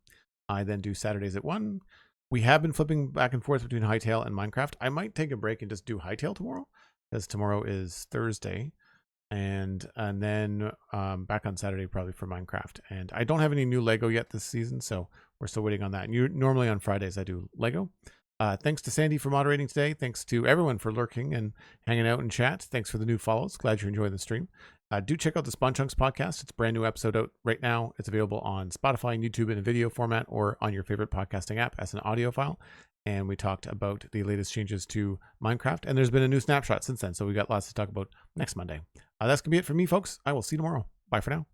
I then do Saturdays at 1. We have been flipping back and forth between Hightail and Minecraft. I might take a break and just do Hightail tomorrow, because tomorrow is Thursday. And then back on Saturday probably for Minecraft. And I don't have any new Lego yet this season, so we're still waiting on that. And normally on Fridays I do Lego. Thanks to Sandy for moderating today. Thanks to everyone for lurking and hanging out in chat. Thanks for the new follows. Glad you're enjoying the stream. Do check out the Spawn Chunks podcast. It's a brand new episode out right now. It's available on Spotify and YouTube in a video format or on your favorite podcasting app as an audio file. And we talked about the latest changes to Minecraft. And there's been a new snapshot since then. So we got lots to talk about next Monday. That's going to be it for me, folks. I will see you tomorrow. Bye for now.